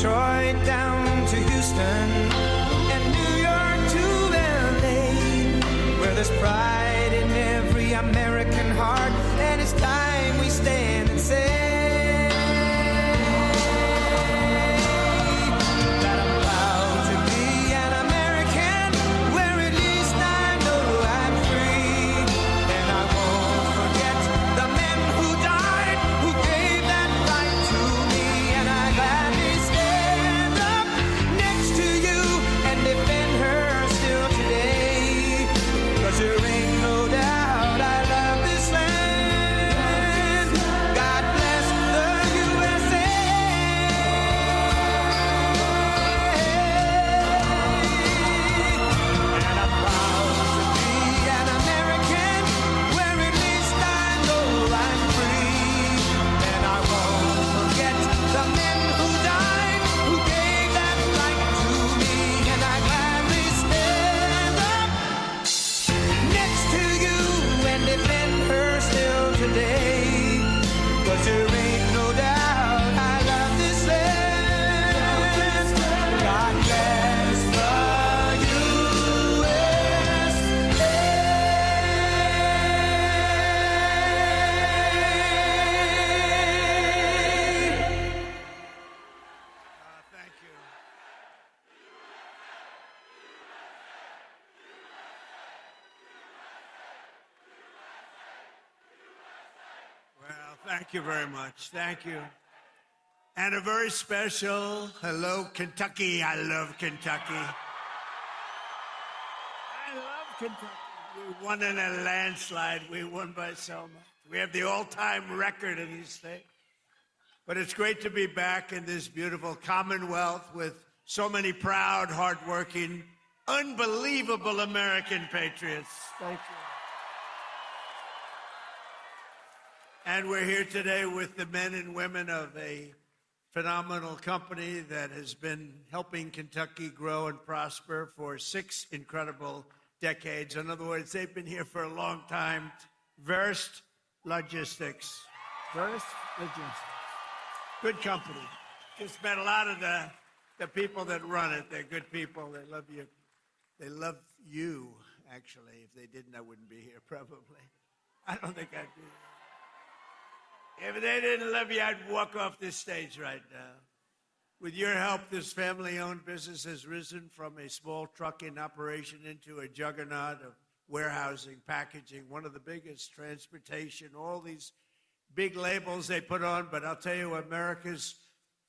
Detroit down to Houston, and New York to LA, where there's pride in every American heart, and it's time we stand and say that I'm proud to be an American, where at least I know I'm free, and I won't forget the men who died, who gave that right to me, and I gladly stand up next to you and defend her still today, 'cause there ain't no doubt I love this land. God bless the USA. And I'm proud to be an American, where at least I know I'm free, and I won't forget the men who died, who gave that right to me, and I gladly stand up next to you and defend her still today, 'cause there ain't no doubt I love this land. God bless the USA. Thank you. Well, thank you very much. Thank you. And a very special hello, Kentucky. I love Kentucky. I love Kentucky. We won in a landslide. We won by so much. We have the all-time record in this state. But it's great to be back in this beautiful Commonwealth with so many proud, hardworking, unbelievable American patriots. Thank you. And we're here today with the men and women of a phenomenal company that has been helping Kentucky grow and prosper for 6 incredible decades. In other words, they've been here for a long time. Verst Logistics. Verst Logistics. Good company. Just met a lot of the people that run it. They're good people. They love you. They love you, actually. If they didn't, I wouldn't be here, probably. I don't think I'd be here. If they didn't love you, I'd walk off this stage right now. With your help, this family-owned business has risen from a small trucking operation into a juggernaut of warehousing, packaging, one of the biggest, transportation, all these big labels they put on. But I'll tell you, America's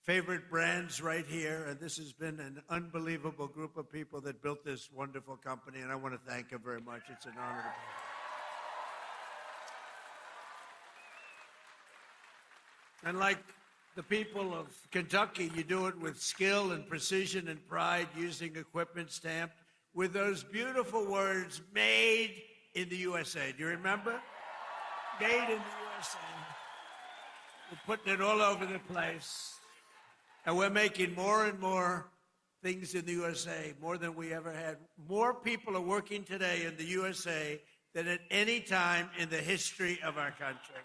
favorite brands right here, and this has been an unbelievable group of people that built this wonderful company, and I want to thank them very much. It's an honor to be here. And like the people of Kentucky, you do it with skill and precision and pride, using equipment stamped with those beautiful words, made in the USA. Do you remember? Made in the USA. We're putting it all over the place. And we're making more and more things in the USA, more than we ever had. More people are working today in the USA than at any time in the history of our country.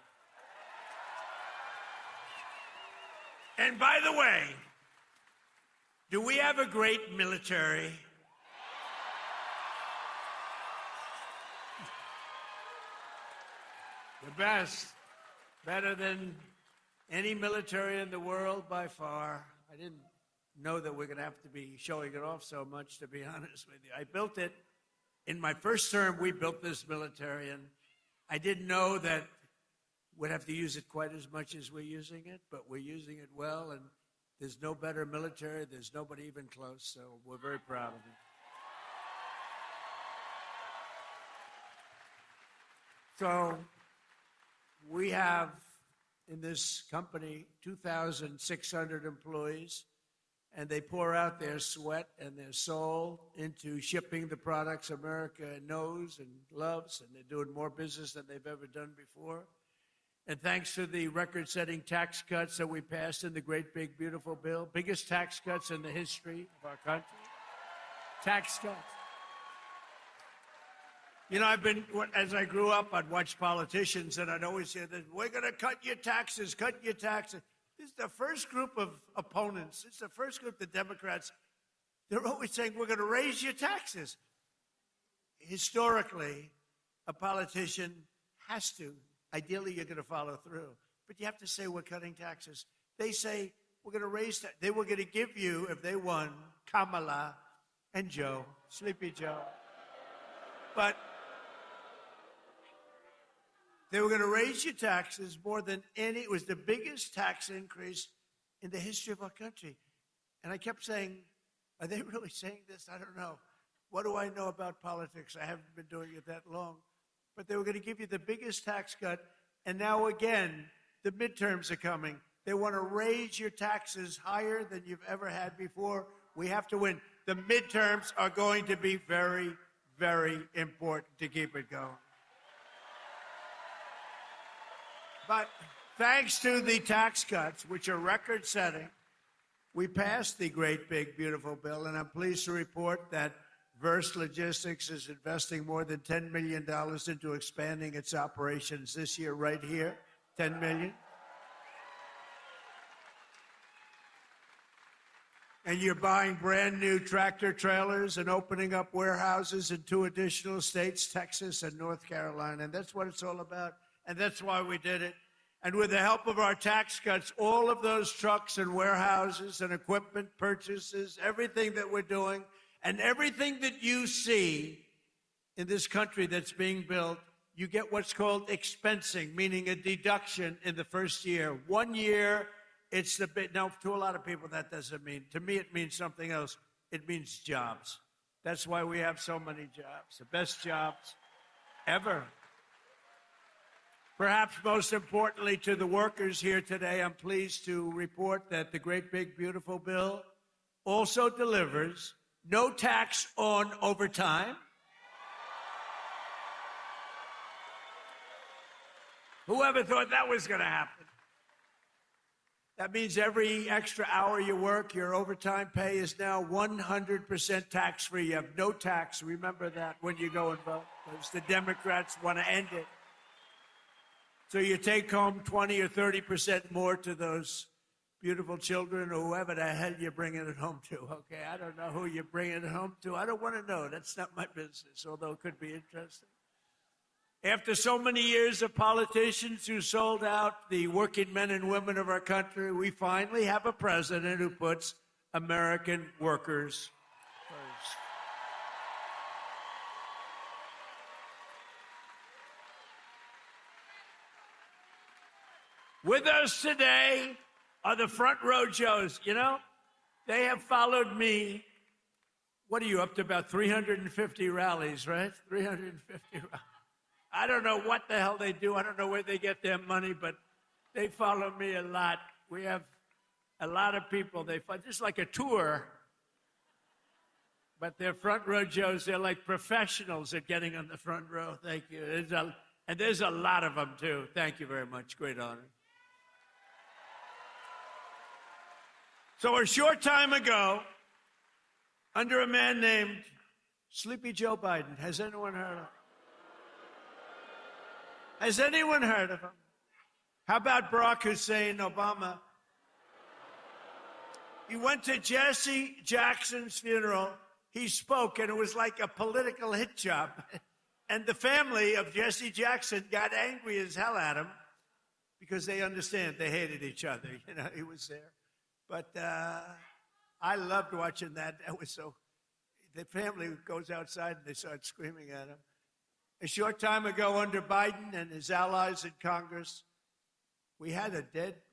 And by the way, do we have a great military? The best. Better than any military in the world by far. I didn't know that we're going to have to be showing it off so much, to be honest with you. I built it. In my first term, we built this military, and I didn't know that we'd have to use it quite as much as we're using it, but we're using it well, and there's no better military. There's nobody even close, so we're very proud of it. So we have in this company 2,600 employees, and they pour out their sweat and their soul into shipping the products America knows and loves, and they're doing more business than they've ever done before. And thanks to the record-setting tax cuts that we passed in the great, big, beautiful bill, biggest tax cuts in the history of our country. Tax cuts. You know, as I grew up, I'd watch politicians, and I'd always hear that, we're going to cut your taxes, cut your taxes. This is the first group of opponents. It's the first group, the Democrats. They're always saying, we're going to raise your taxes. Historically, a politician has to. Ideally, you're going to follow through. But you have to say, we're cutting taxes. They say, we're going to raise that. They were going to give you, if they won, Kamala and Joe, Sleepy Joe. But they were going to raise your taxes more than any. It was the biggest tax increase in the history of our country. And I kept saying, are they really saying this? I don't know. What do I know about politics? I haven't been doing it that long. But they were going to give you the biggest tax cut. And now again, the midterms are coming. They want to raise your taxes higher than you've ever had before. We have to win. The midterms are going to be very, very important to keep it going. But thanks to the tax cuts, which are record-setting, we passed the great, big, beautiful bill, and I'm pleased to report that Verse Logistics is investing more than $10 million into expanding its operations this year, right here, $10 million. And you're buying brand new tractor trailers and opening up warehouses in 2 additional states, Texas and North Carolina. And that's what it's all about. And that's why we did it. And with the help of our tax cuts, all of those trucks and warehouses and equipment purchases, everything that we're doing, and everything that you see in this country that's being built, you get what's called expensing, meaning a deduction in the first year. 1 year, it's the bit. Now, to a lot of people, that doesn't mean. To me, it means something else. It means jobs. That's why we have so many jobs, the best jobs ever. Perhaps most importantly to the workers here today, I'm pleased to report that the great, big, beautiful bill also delivers no tax on overtime. Whoever thought that was going to happen? That means every extra hour you work, your overtime pay is now 100% tax-free. You have no tax. Remember that when you go and vote, because the Democrats want to end it. So you take home 20 or 30% more to those beautiful children or whoever the hell you're bringing it home to, okay? I don't know who you're bringing it home to. I don't want to know. That's not my business, although it could be interesting. After so many years of politicians who sold out the working men and women of our country, we finally have a president who puts American workers first. With us today are the front row Joes. You know, they have followed me. What are you up to? About 350 rallies, right? 350 rallies. I don't know what the hell they do. I don't know where they get their money, but they follow me a lot. We have a lot of people. They follow, just like a tour. But they're front row Joes. They're like professionals at getting on the front row. Thank you. And there's a lot of them, too. Thank you very much. Great honor. So a short time ago, under a man named Sleepy Joe Biden, has anyone heard of him? Has anyone heard of him? How about Barack Hussein Obama? He went to Jesse Jackson's funeral. He spoke, and it was like a political hit job. And the family of Jesse Jackson got angry as hell at him because they understand they hated each other. You know, he was there. But I loved watching that. That was so. The family goes outside and they start screaming at him. A short time ago, under Biden and his allies in Congress, we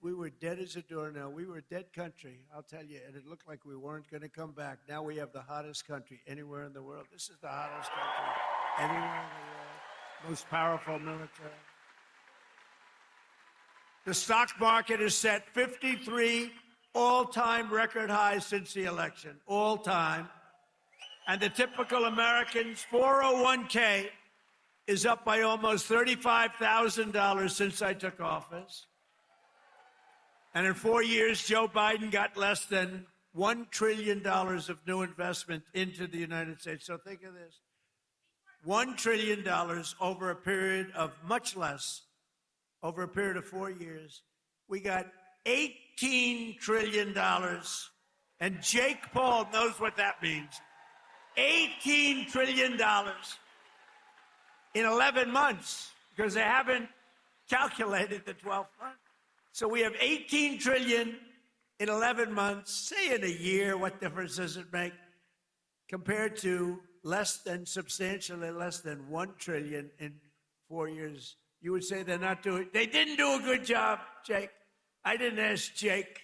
were dead as a doornail. We were a dead country, I'll tell you, and it looked like we weren't going to come back. Now we have the hottest country anywhere in the world. This is the hottest country anywhere in the world. Most powerful military. The stock market has set 53 all-time record highs since the election, all time. And the typical American's 401k is up by almost $35,000 since I took office. And in 4 years, Joe Biden got less than $1 trillion of new investment into the United States. So think of this. $1 trillion over a period of much less, over a period of 4 years. We got $18 trillion. And Jake Paul knows what that means. $18 trillion in 11 months, because they haven't calculated the 12th month. So we have 18 trillion in 11 months. Say in a year, what difference does it make? Compared to substantially less than 1 trillion in 4 years. You would say they didn't do a good job, Jake. I didn't ask Jake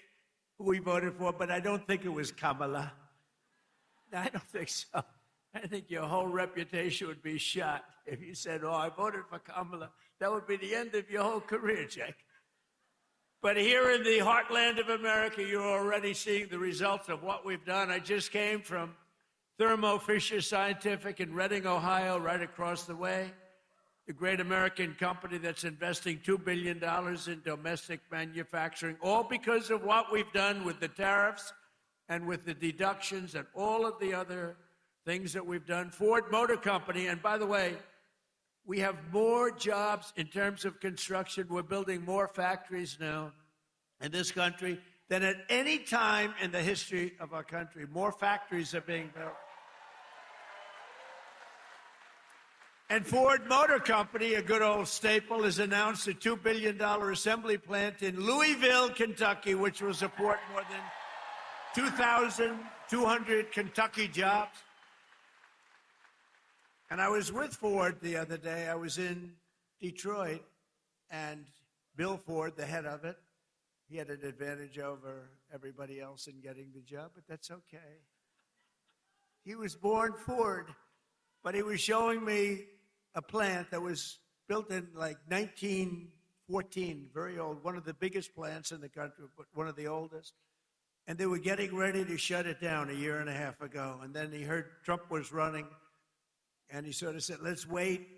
who he voted for, but I don't think it was Kamala. I don't think so. I think your whole reputation would be shot if you said, oh, I voted for Kamala. That would be the end of your whole career, Jake. But here in the heartland of America, you're already seeing the results of what we've done. I just came from Thermo Fisher Scientific in Reading, Ohio, right across the way. The great American company that's investing $2 billion in domestic manufacturing, all because of what we've done with the tariffs and with the deductions and all of the other things that we've done. Ford Motor Company, and by the way, we have more jobs in terms of construction. We're building more factories now in this country than at any time in the history of our country. More factories are being built. And Ford Motor Company, a good old staple, has announced a $2 billion assembly plant in Louisville, Kentucky, which will support more than 2,200 Kentucky jobs. And I was with Ford the other day. I was in Detroit, and Bill Ford, the head of it, he had an advantage over everybody else in getting the job, but that's okay. He was born Ford, but he was showing me a plant that was built in like 1914, very old, one of the biggest plants in the country, but one of the oldest. And they were getting ready to shut it down a year and a half ago. And then he heard Trump was running, and he sort of said, let's wait.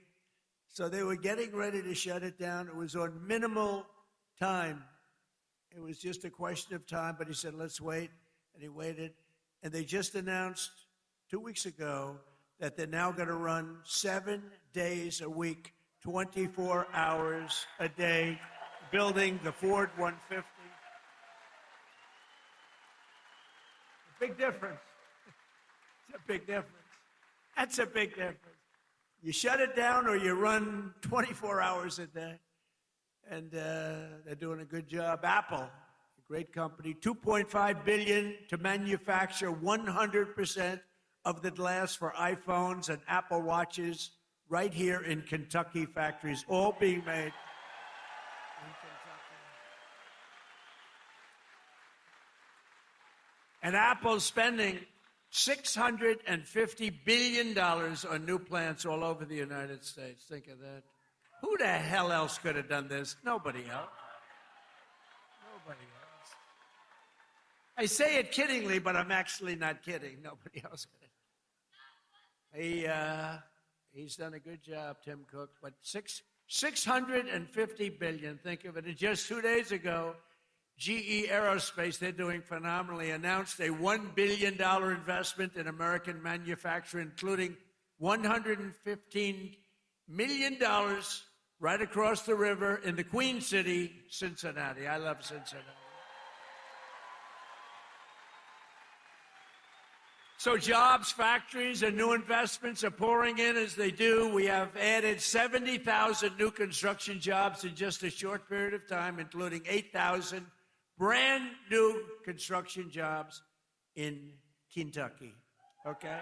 So they were getting ready to shut it down. It was on minimal time. It was just a question of time, but he said, let's wait. And he waited. And they just announced 2 weeks ago that they're now going to run 7 days a week, 24 hours a day, building the Ford 150. A big difference. It's a big difference. That's a big difference. You shut it down or you run 24 hours a day. And they're doing a good job. Apple, a great company, $2.5 billion to manufacture 100% of the glass for iPhones and Apple Watches right here in Kentucky factories, all being made in Kentucky. And Apple's spending $650 billion on new plants all over the United States. Think of that. Who the hell else could have done this? Nobody else. Nobody else. I say it kiddingly, but I'm actually not kidding. Nobody else could have. He's done a good job, Tim Cook. But $650 billion, think of it. And just 2 days ago, GE Aerospace, they're doing phenomenally, announced a $1 billion investment in American manufacturing, including $115 million right across the river in the Queen City, Cincinnati. I love Cincinnati. So jobs, factories, and new investments are pouring in as they do. We have added 70,000 new construction jobs in just a short period of time, including 8,000 brand new construction jobs in Kentucky. Okay?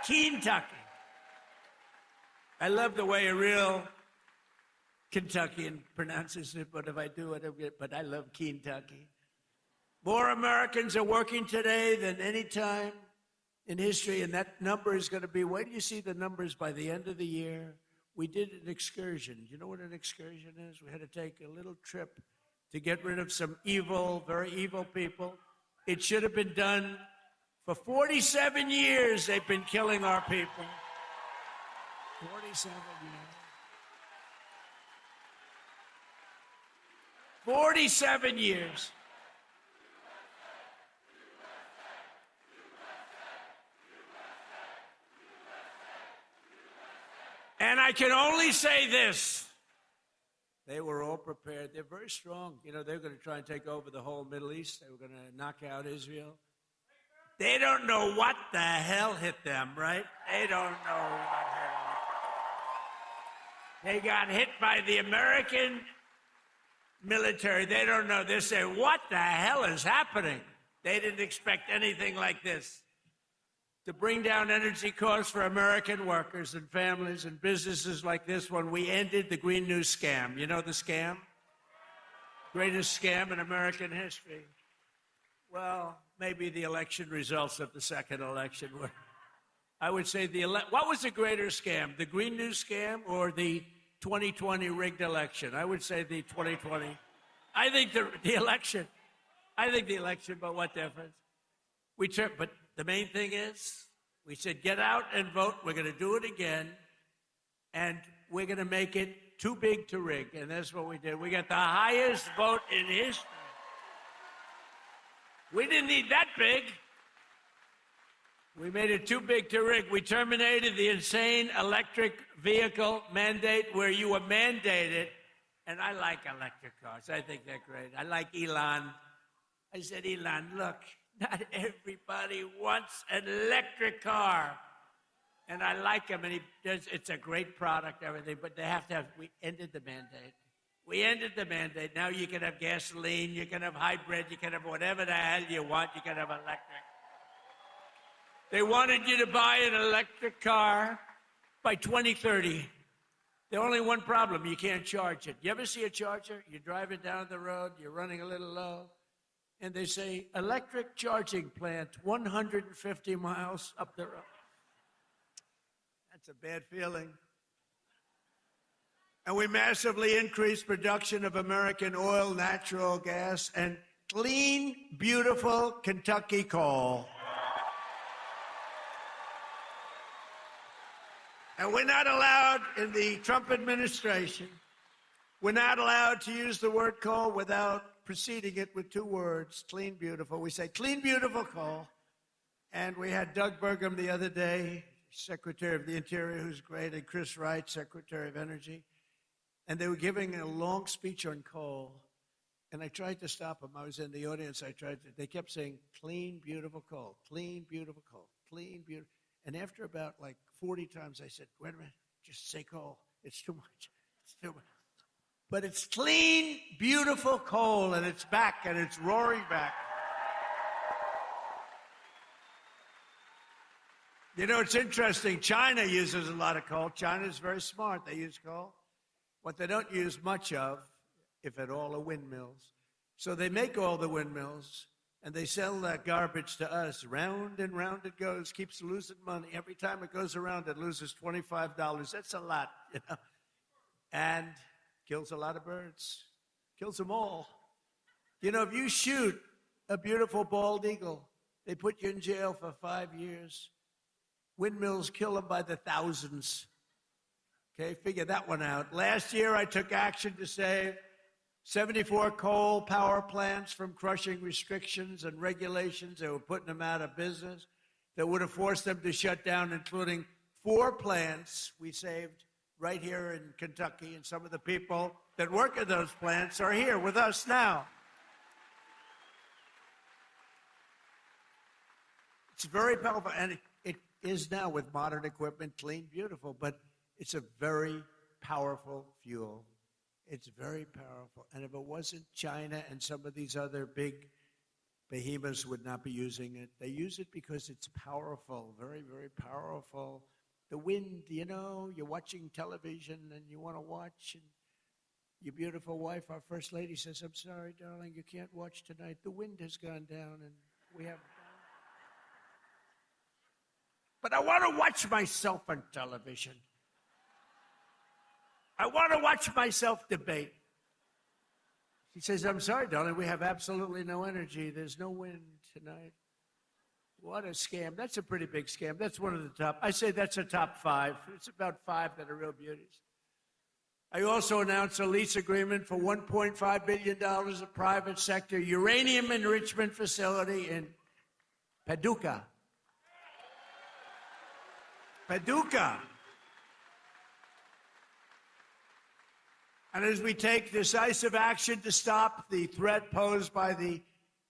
Kentucky. I love the way a real Kentuckian pronounces it, but if I do it, but I love Kentucky. More Americans are working today than any time in history, and that number is going to be, wait till you see the numbers by the end of the year. We did an excursion. You know what an excursion is? We had to take a little trip to get rid of some evil, very evil people. It should have been done for 47 years. They've been killing our people. 47 years. 47 years. And I can only say this. They were all prepared. They're very strong. You know, they're going to try and take over the whole Middle East. They were going to knock out Israel. They don't know what the hell hit them, right? They don't know what hit them. They got hit by the American military. They don't know. They say, what the hell is happening? They didn't expect anything like this. To bring down energy costs for American workers and families and businesses like this one, we ended the Green New scam. You know the scam? Greatest scam in American history. Well, maybe the election results of the second election were. I would say what was the greater scam, the Green New scam or the 2020 rigged election? I would say the 2020. I think the election. I think the election, but what difference? But the main thing is, we said, get out and vote. We're going to do it again, and we're going to make it too big to rig. And that's what we did. We got the highest vote in history. We didn't need that big. We made it too big to rig. We terminated the insane electric vehicle mandate where you were mandated. And I like electric cars. I think they're great. I like Elon. I said, Elon, look, not everybody wants an electric car. And I like him, and it's a great product, everything, but they have to have, we ended the mandate. We ended the mandate. Now you can have gasoline, you can have hybrid, you can have whatever the hell you want, you can have electric. They wanted you to buy an electric car by 2030. There's only one problem, you can't charge it. You ever see a charger? You're driving down the road, you're running a little low, and they say, electric charging plant 150 miles up the road. That's a bad feeling. And we massively increased production of American oil, natural gas, and clean, beautiful Kentucky coal. And we're not allowed in the Trump administration, we're not allowed to use the word coal without preceding it with two words, clean, beautiful. We say clean, beautiful coal. And we had Doug Burgum the other day, Secretary of the Interior, who's great, and Chris Wright, Secretary of Energy. And they were giving a long speech on coal. And I tried to stop them. I was in the audience. They kept saying, clean, beautiful coal, clean, beautiful coal, clean, beautiful. And after about like 40 times, I said, wait a minute, just say coal. It's too much. It's too much. But it's clean, beautiful coal, and it's back, and it's roaring back. You know, it's interesting. China uses a lot of coal. China's very smart. They use coal. What they don't use much of, if at all, are windmills. So they make all the windmills, and they sell that garbage to us. Round and round it goes, keeps losing money. Every time it goes around, it loses $25. That's a lot, you know. And kills a lot of birds. Kills them all. You know, if you shoot a beautiful bald eagle, they put you in jail for 5 years. Windmills kill them by the thousands. Okay, figure that one out. Last year, I took action to save 74 coal power plants from crushing restrictions and regulations that were putting them out of business, that would have forced them to shut down, including 4 plants we saved right here in Kentucky. And some of the people that work at those plants are here with us now. It's very powerful, and it is now with modern equipment, clean, beautiful, but it's a very powerful fuel. It's very powerful. And if it wasn't, China and some of these other big behemoths would not be using it. They use it because it's powerful, very, very powerful. The wind, you know, you're watching television and you want to watch, and your beautiful wife, our First Lady, says, I'm sorry, darling, you can't watch tonight. The wind has gone down and we have... But I want to watch myself on television. I want to watch myself debate. She says, I'm sorry, darling, we have absolutely no energy. There's no wind tonight. What a scam. That's a pretty big scam. That's one of the top. I say that's a top 5. It's about 5 that are real beauties. I also announced a lease agreement for $1.5 billion of private sector uranium enrichment facility in Paducah. Paducah. And as we take decisive action to stop the threat posed by the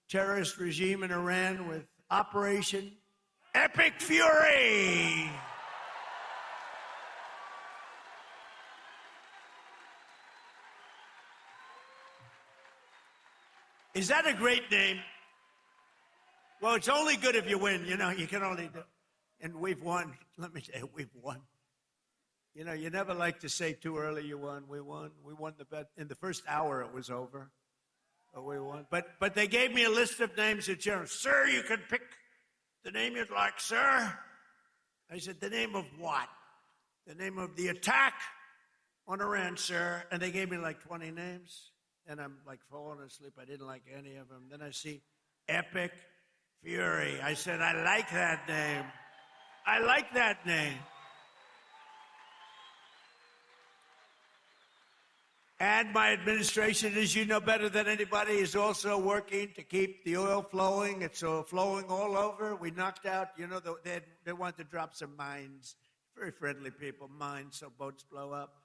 terrorist regime in Iran with Operation Epic Fury. Is that a great name? Well, it's only good if you win. You know, you can only do. And we've won. Let me tell you, we've won. You know, you never like to say too early you won. We won. We won the bet. In the first hour, it was over. But we won. But they gave me a list of names at general. Sir, you can pick the name you'd like, sir. I said, the name of what? The name of the attack on Iran, sir. And they gave me like 20 names. And I'm like falling asleep. I didn't like any of them. Then I see Epic Fury. I said, I like that name. I like that name. And my administration, as you know better than anybody, is also working to keep the oil flowing. It's flowing all over. We knocked out, you know, they wanted to drop some mines. Very friendly people, mines, so boats blow up.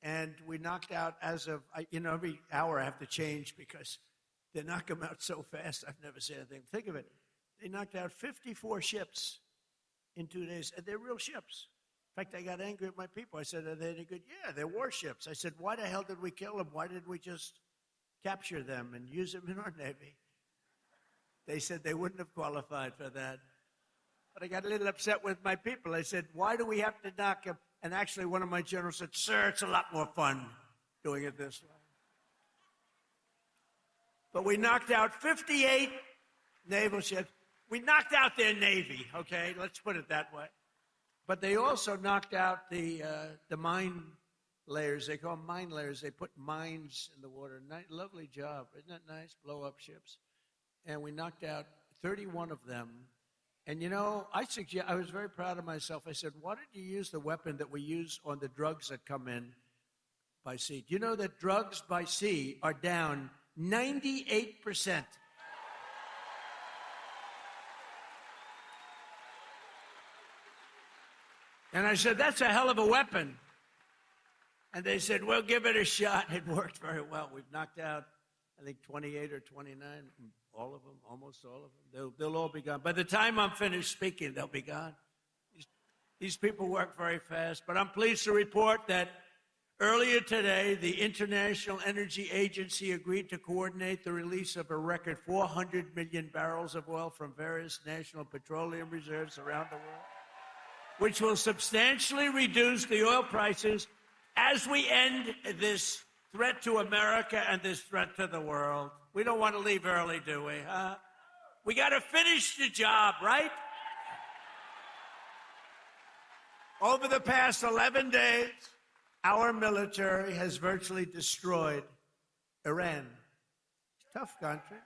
And we knocked out as of, you know, every hour I have to change because they knock them out so fast. I've never seen anything. Think of it. They knocked out 54 ships in 2 days, and they're real ships. In fact, I got angry at my people. I said, are they any good? Yeah, they're warships. I said, why the hell did we kill them? Why didn't we just capture them and use them in our Navy? They said they wouldn't have qualified for that. But I got a little upset with my people. I said, why do we have to knock them? And actually, one of my generals said, sir, it's a lot more fun doing it this way. But we knocked out 58 naval ships. We knocked out their Navy, okay? Let's put it that way. But they also knocked out the mine layers. They call them mine layers. They put mines in the water. Lovely job. Isn't that nice? Blow up ships. And we knocked out 31 of them. And, you know, I was very proud of myself. I said, why did you use the weapon that we use on the drugs that come in by sea? Do you know that drugs by sea are down 98%? And I said, that's a hell of a weapon. And they said, well, give it a shot. It worked very well. We've knocked out, I think, 28 or 29, all of them, almost all of them. They'll all be gone. By the time I'm finished speaking, they'll be gone. These people work very fast. But I'm pleased to report that earlier today, the International Energy Agency agreed to coordinate the release of a record 400 million barrels of oil from various national petroleum reserves around the world, which will substantially reduce the oil prices as we end this threat to America and this threat to the world. We don't want to leave early, do we? We got to finish the job, right? Over the past 11 days, our military has virtually destroyed Iran. Tough country.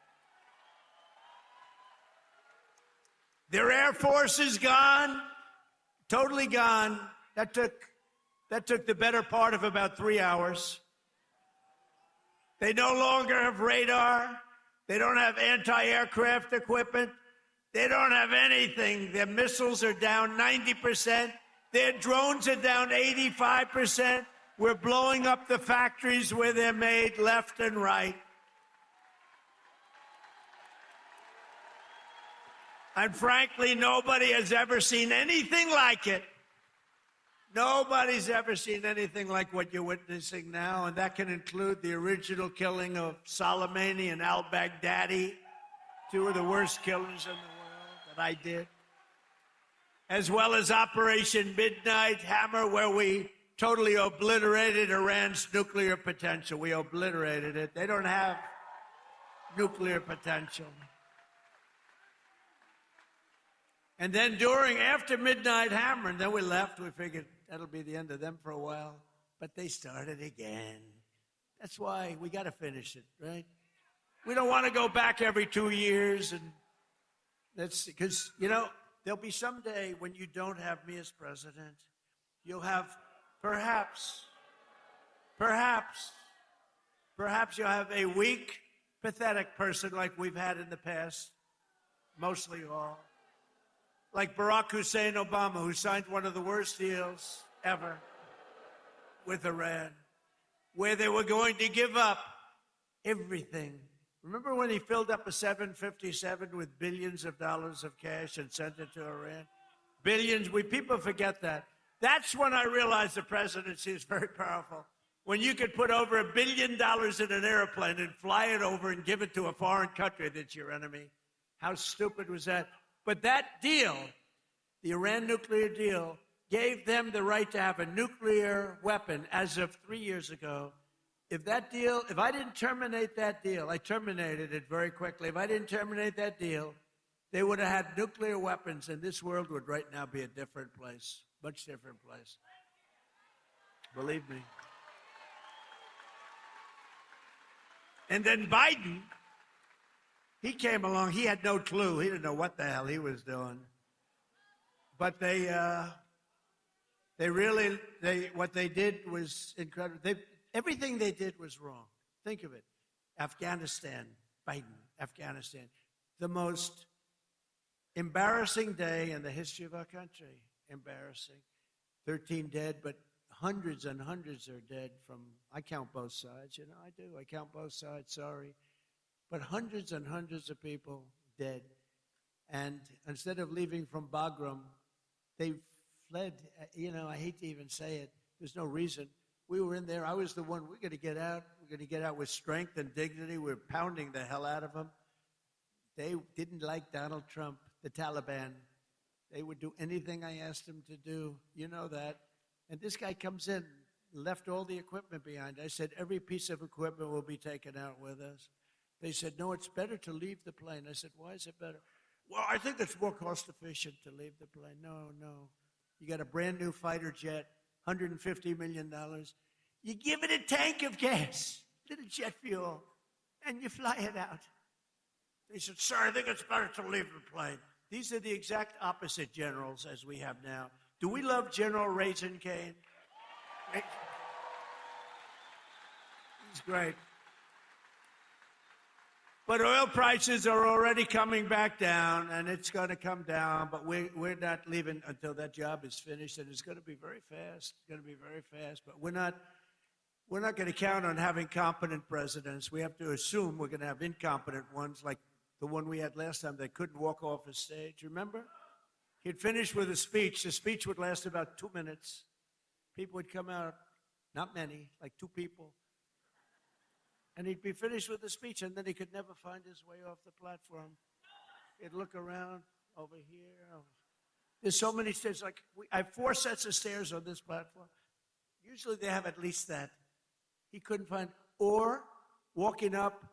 Their air force is gone. Totally gone. That took the better part of about 3 hours. They no longer have radar. They don't have anti-aircraft equipment. They don't have anything. Their missiles are down 90%. Their drones are down 85%. We're blowing up the factories where they're made left and right. And frankly, nobody has ever seen anything like it. Nobody's ever seen anything like what you're witnessing now, and that can include the original killing of Soleimani and al-Baghdadi, two of the worst killers in the world that I did, as well as Operation Midnight Hammer, where we totally obliterated Iran's nuclear potential. We obliterated it. They don't have nuclear potential. And then after Midnight Hammer, and then we left, we figured that'll be the end of them for a while. But they started again. That's why we got to finish it, right? We don't want to go back every 2 years. And that's because, you know, there'll be some day when you don't have me as president. You'll have perhaps you'll have a weak, pathetic person like we've had in the past, mostly all. Like Barack Hussein Obama, who signed one of the worst deals ever with Iran. where they were going to give up everything. Remember when he filled up a 757 with billions of dollars of cash and sent it to Iran? Billions. People forget that. That's when I realized the presidency is very powerful. When you could put over $1 billion in an airplane and fly it over and give it to a foreign country that's your enemy. How stupid was that? But that deal, the Iran nuclear deal, gave them the right to have a nuclear weapon as of 3 years ago. If I didn't terminate that deal, I terminated it very quickly. If I didn't terminate that deal, they would have had nuclear weapons, and this world would right now be a different place, much different place. Believe me. And then Biden, he came along. He had no clue. He didn't know what the hell he was doing. But what they did was incredible. Everything they did was wrong. Think of it. Afghanistan, Biden, Afghanistan. The most embarrassing day in the history of our country. Embarrassing. 13 dead, but hundreds and hundreds are dead from, I count both sides. You know, I do. I count both sides, sorry. But hundreds and hundreds of people dead. And instead of leaving from Bagram, they fled. You know, I hate to even say it. There's no reason. We were in there. I was the one. We're going to get out. We're going to get out with strength and dignity. We're pounding the hell out of them. They didn't like Donald Trump, the Taliban. They would do anything I asked them to do. You know that. And this guy comes in, left all the equipment behind. I said, every piece of equipment will be taken out with us. They said, no, it's better to leave the plane. I said, why is it better? Well, I think it's more cost efficient to leave the plane. No. You got a brand new fighter jet, $150 million. You give it a tank of gas, little jet fuel, and you fly it out. They said, sir, I think it's better to leave the plane. These are the exact opposite generals as we have now. Do we love General Raisin Cane? He's great. But oil prices are already coming back down, and it's going to come down, but we're not leaving until that job is finished, and it's going to be very fast. It's going to be very fast, but we're not going to count on having competent presidents. We have to assume we're going to have incompetent ones, like the one we had last time that couldn't walk off a stage. Remember? He'd finish with a speech. The speech would last about 2 minutes. People would come out, not many, like 2 people. And he'd be finished with the speech, and then he could never find his way off the platform. He'd look around over here. There's so many stairs. Like I have 4 sets of stairs on this platform. Usually they have at least that. He couldn't find, or walking up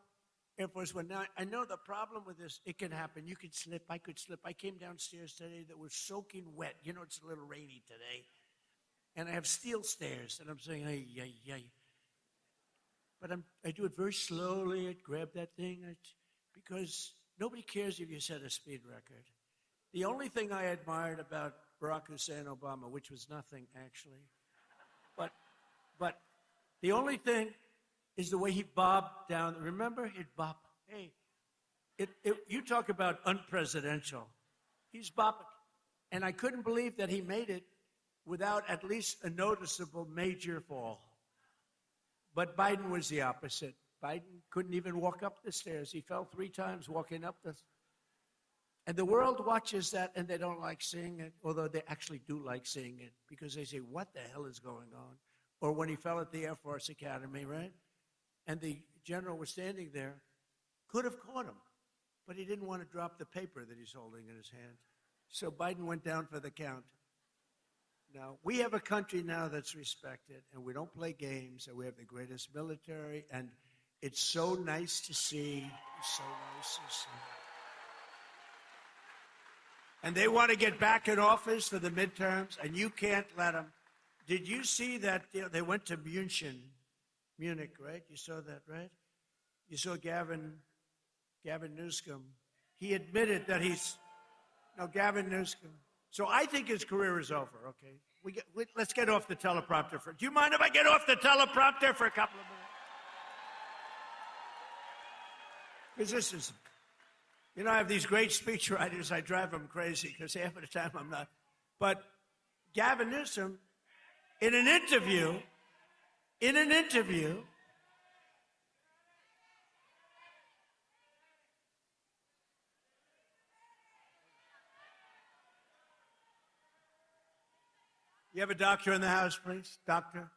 Air Force One. Now, I know the problem with this, it can happen. You could slip. I could slip. I came downstairs today that was soaking wet. You know, it's a little rainy today. And I have steel stairs, and I'm saying, ay. But I do it very slowly. I grab that thing because nobody cares if you set a speed record. The only thing I admired about Barack Hussein Obama, which was nothing actually, but the only thing is the way he bobbed down. Remember, he'd bob. Hey, you talk about unpresidential. He's bobbing, and I couldn't believe that he made it without at least a noticeable major fall. But Biden was the opposite. Biden couldn't even walk up the stairs. He fell 3 times walking up the. And the world watches that, and they don't like seeing it, although they actually do like seeing it, because they say, what the hell is going on? Or when he fell at the Air Force Academy, right? And the general was standing there, could have caught him, but he didn't want to drop the paper that he's holding in his hand. So Biden went down for the count. Now, we have a country now that's respected, and we don't play games, and we have the greatest military, and it's so nice to see. It's so nice to see. And they want to get back in office for the midterms, and you can't let them. Did you see that they went to Munich, right? You saw that, right? You saw Gavin Newsom. He admitted that Gavin Newsom. So I think his career is over, okay? Let's get off the teleprompter. Do you mind if I get off the teleprompter for a couple of minutes? Because this is, I have these great speechwriters. I drive them crazy because half of the time I'm not. But Gavin Newsom, in an interview, in an interview, you have a doctor in the house, please? Doctor?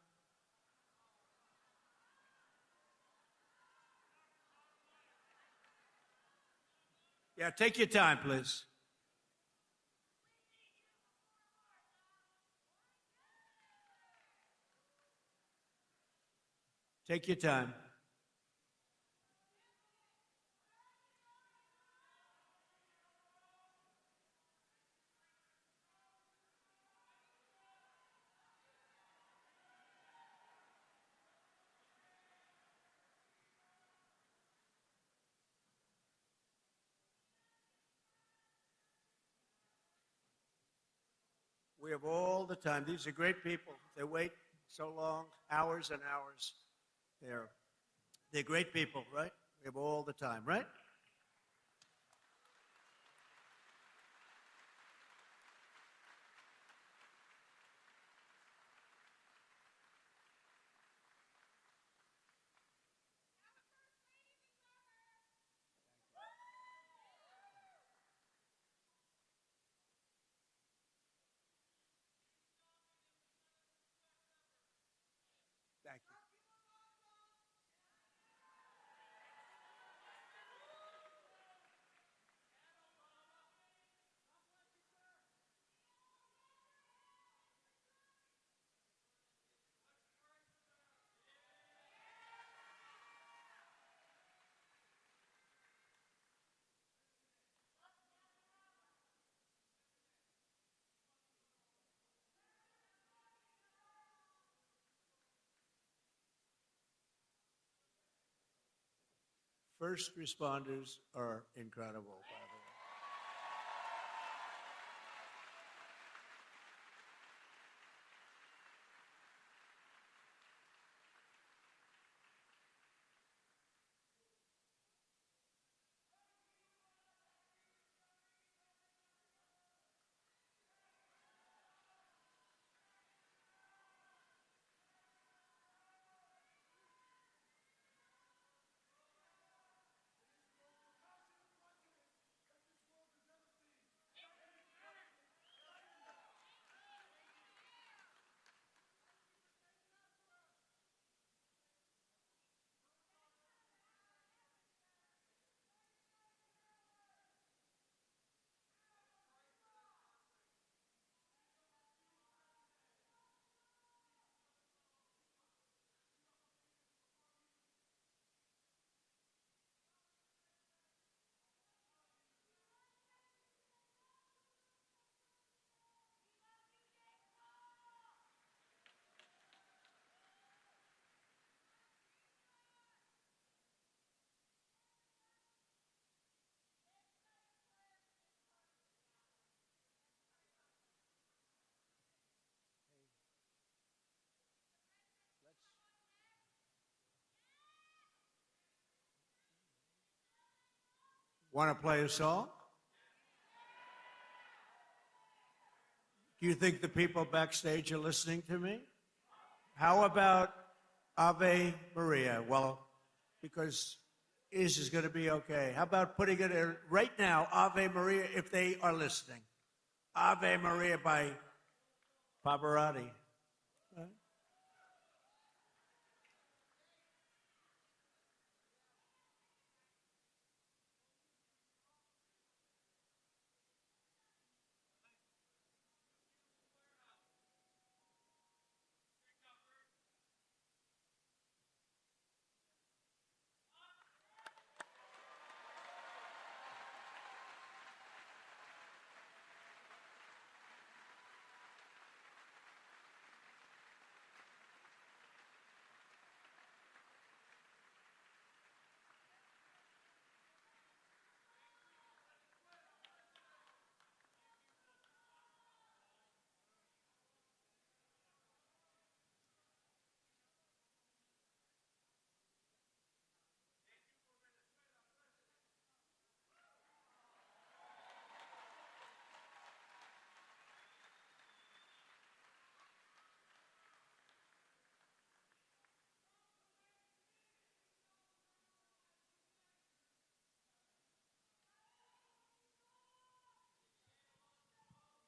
Yeah, take your time, please. Take your time. We have all the time. These are great people. They wait so long, hours and hours. They're great people, right? We have all the time, right? Thank you. First responders are incredible, by the way. Want to play a song? Do you think the people backstage are listening to me? How about Ave Maria? Well, because is going to be okay. How about putting it in right now, Ave Maria, if they are listening? Ave Maria by Pavarotti. Right?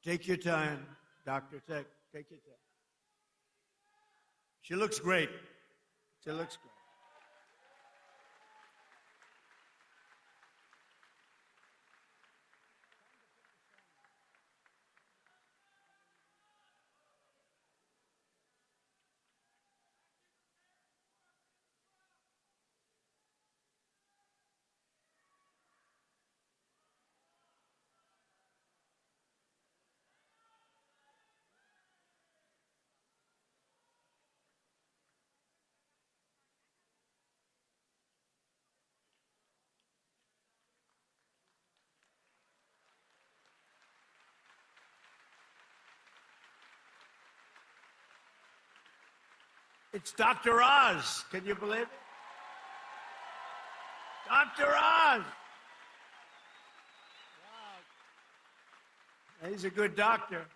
Take your time, doctor. Take your time. She looks great. She looks great. It's Dr. Oz. Can you believe it? Dr. Oz. Wow. He's a good doctor.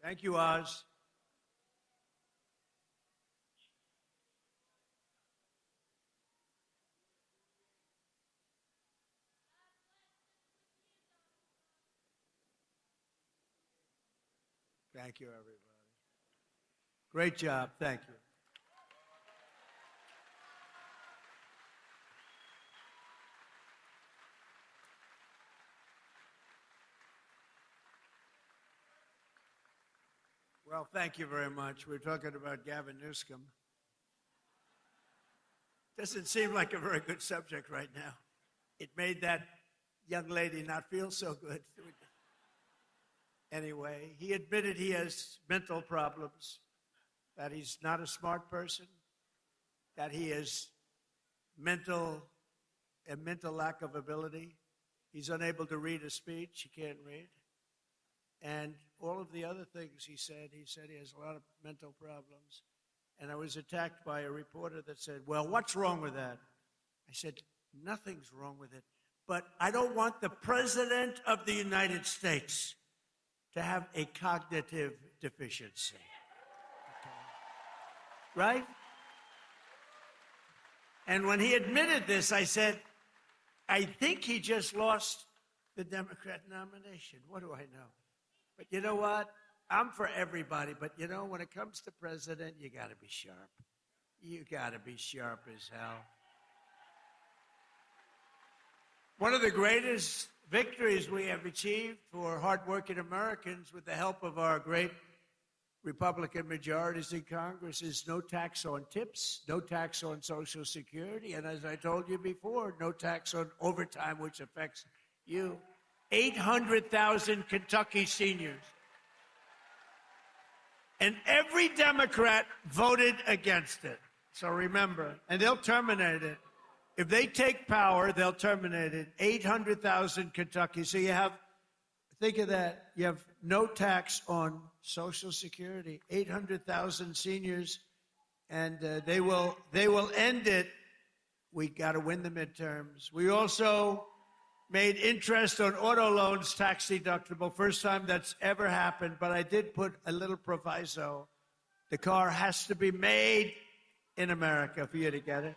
Thank you, Oz. Thank you, everybody. Great job. Thank you. Well, thank you very much. We're talking about Gavin Newsom. Doesn't seem like a very good subject right now. It made that young lady not feel so good. Anyway, he admitted he has mental problems, that he's not a smart person, that he has a mental lack of ability. He's unable to read a speech. He can't read. And all of the other things he said he has a lot of mental problems. And I was attacked by a reporter that said, well, what's wrong with that? I said, nothing's wrong with it. But I don't want the President of the United States to have a cognitive deficiency. Okay. Right? And when he admitted this, I said, I think he just lost the Democrat nomination. What do I know? But you know what? I'm for everybody, but you know, when it comes to president, you got to be sharp. You got to be sharp as hell. One of the greatest victories we have achieved for hardworking Americans with the help of our great Republican majorities in Congress is no tax on tips, no tax on Social Security, and as I told you before, no tax on overtime, which affects you. 800,000 Kentucky seniors. And every Democrat voted against it. So remember, and they'll terminate it. If they take power, they'll terminate it. 800,000 Kentucky. So you have, think of that, you have no tax on Social Security. 800,000 seniors, and they will end it. We got to win the midterms. We also made interest on auto loans tax deductible. First time that's ever happened, but I did put a little proviso. The car has to be made in America for you to get it.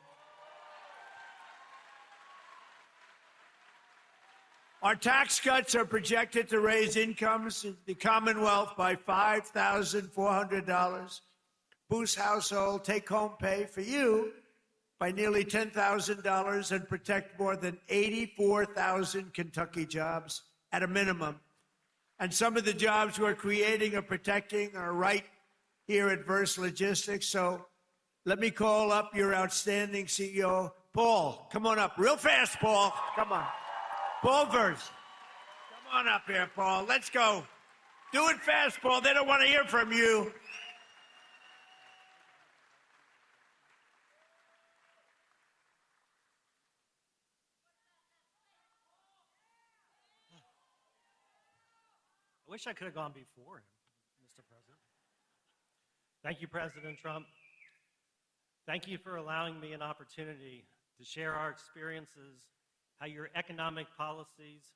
Our tax cuts are projected to raise incomes in the Commonwealth by $5,400, boost household take-home pay for you by nearly $10,000, and protect more than 84,000 Kentucky jobs at a minimum. And some of the jobs we're creating or protecting are right here at Verse Logistics. So let me call up your outstanding CEO, Paul. Come on up real fast, Paul. Come on. Paul Verse. Come on up here, Paul. Let's go. Do it fast, Paul. They don't want to hear from you. I wish I could have gone before him, Mr. President. Thank you, President Trump. Thank you for allowing me an opportunity to share our experiences, how your economic policies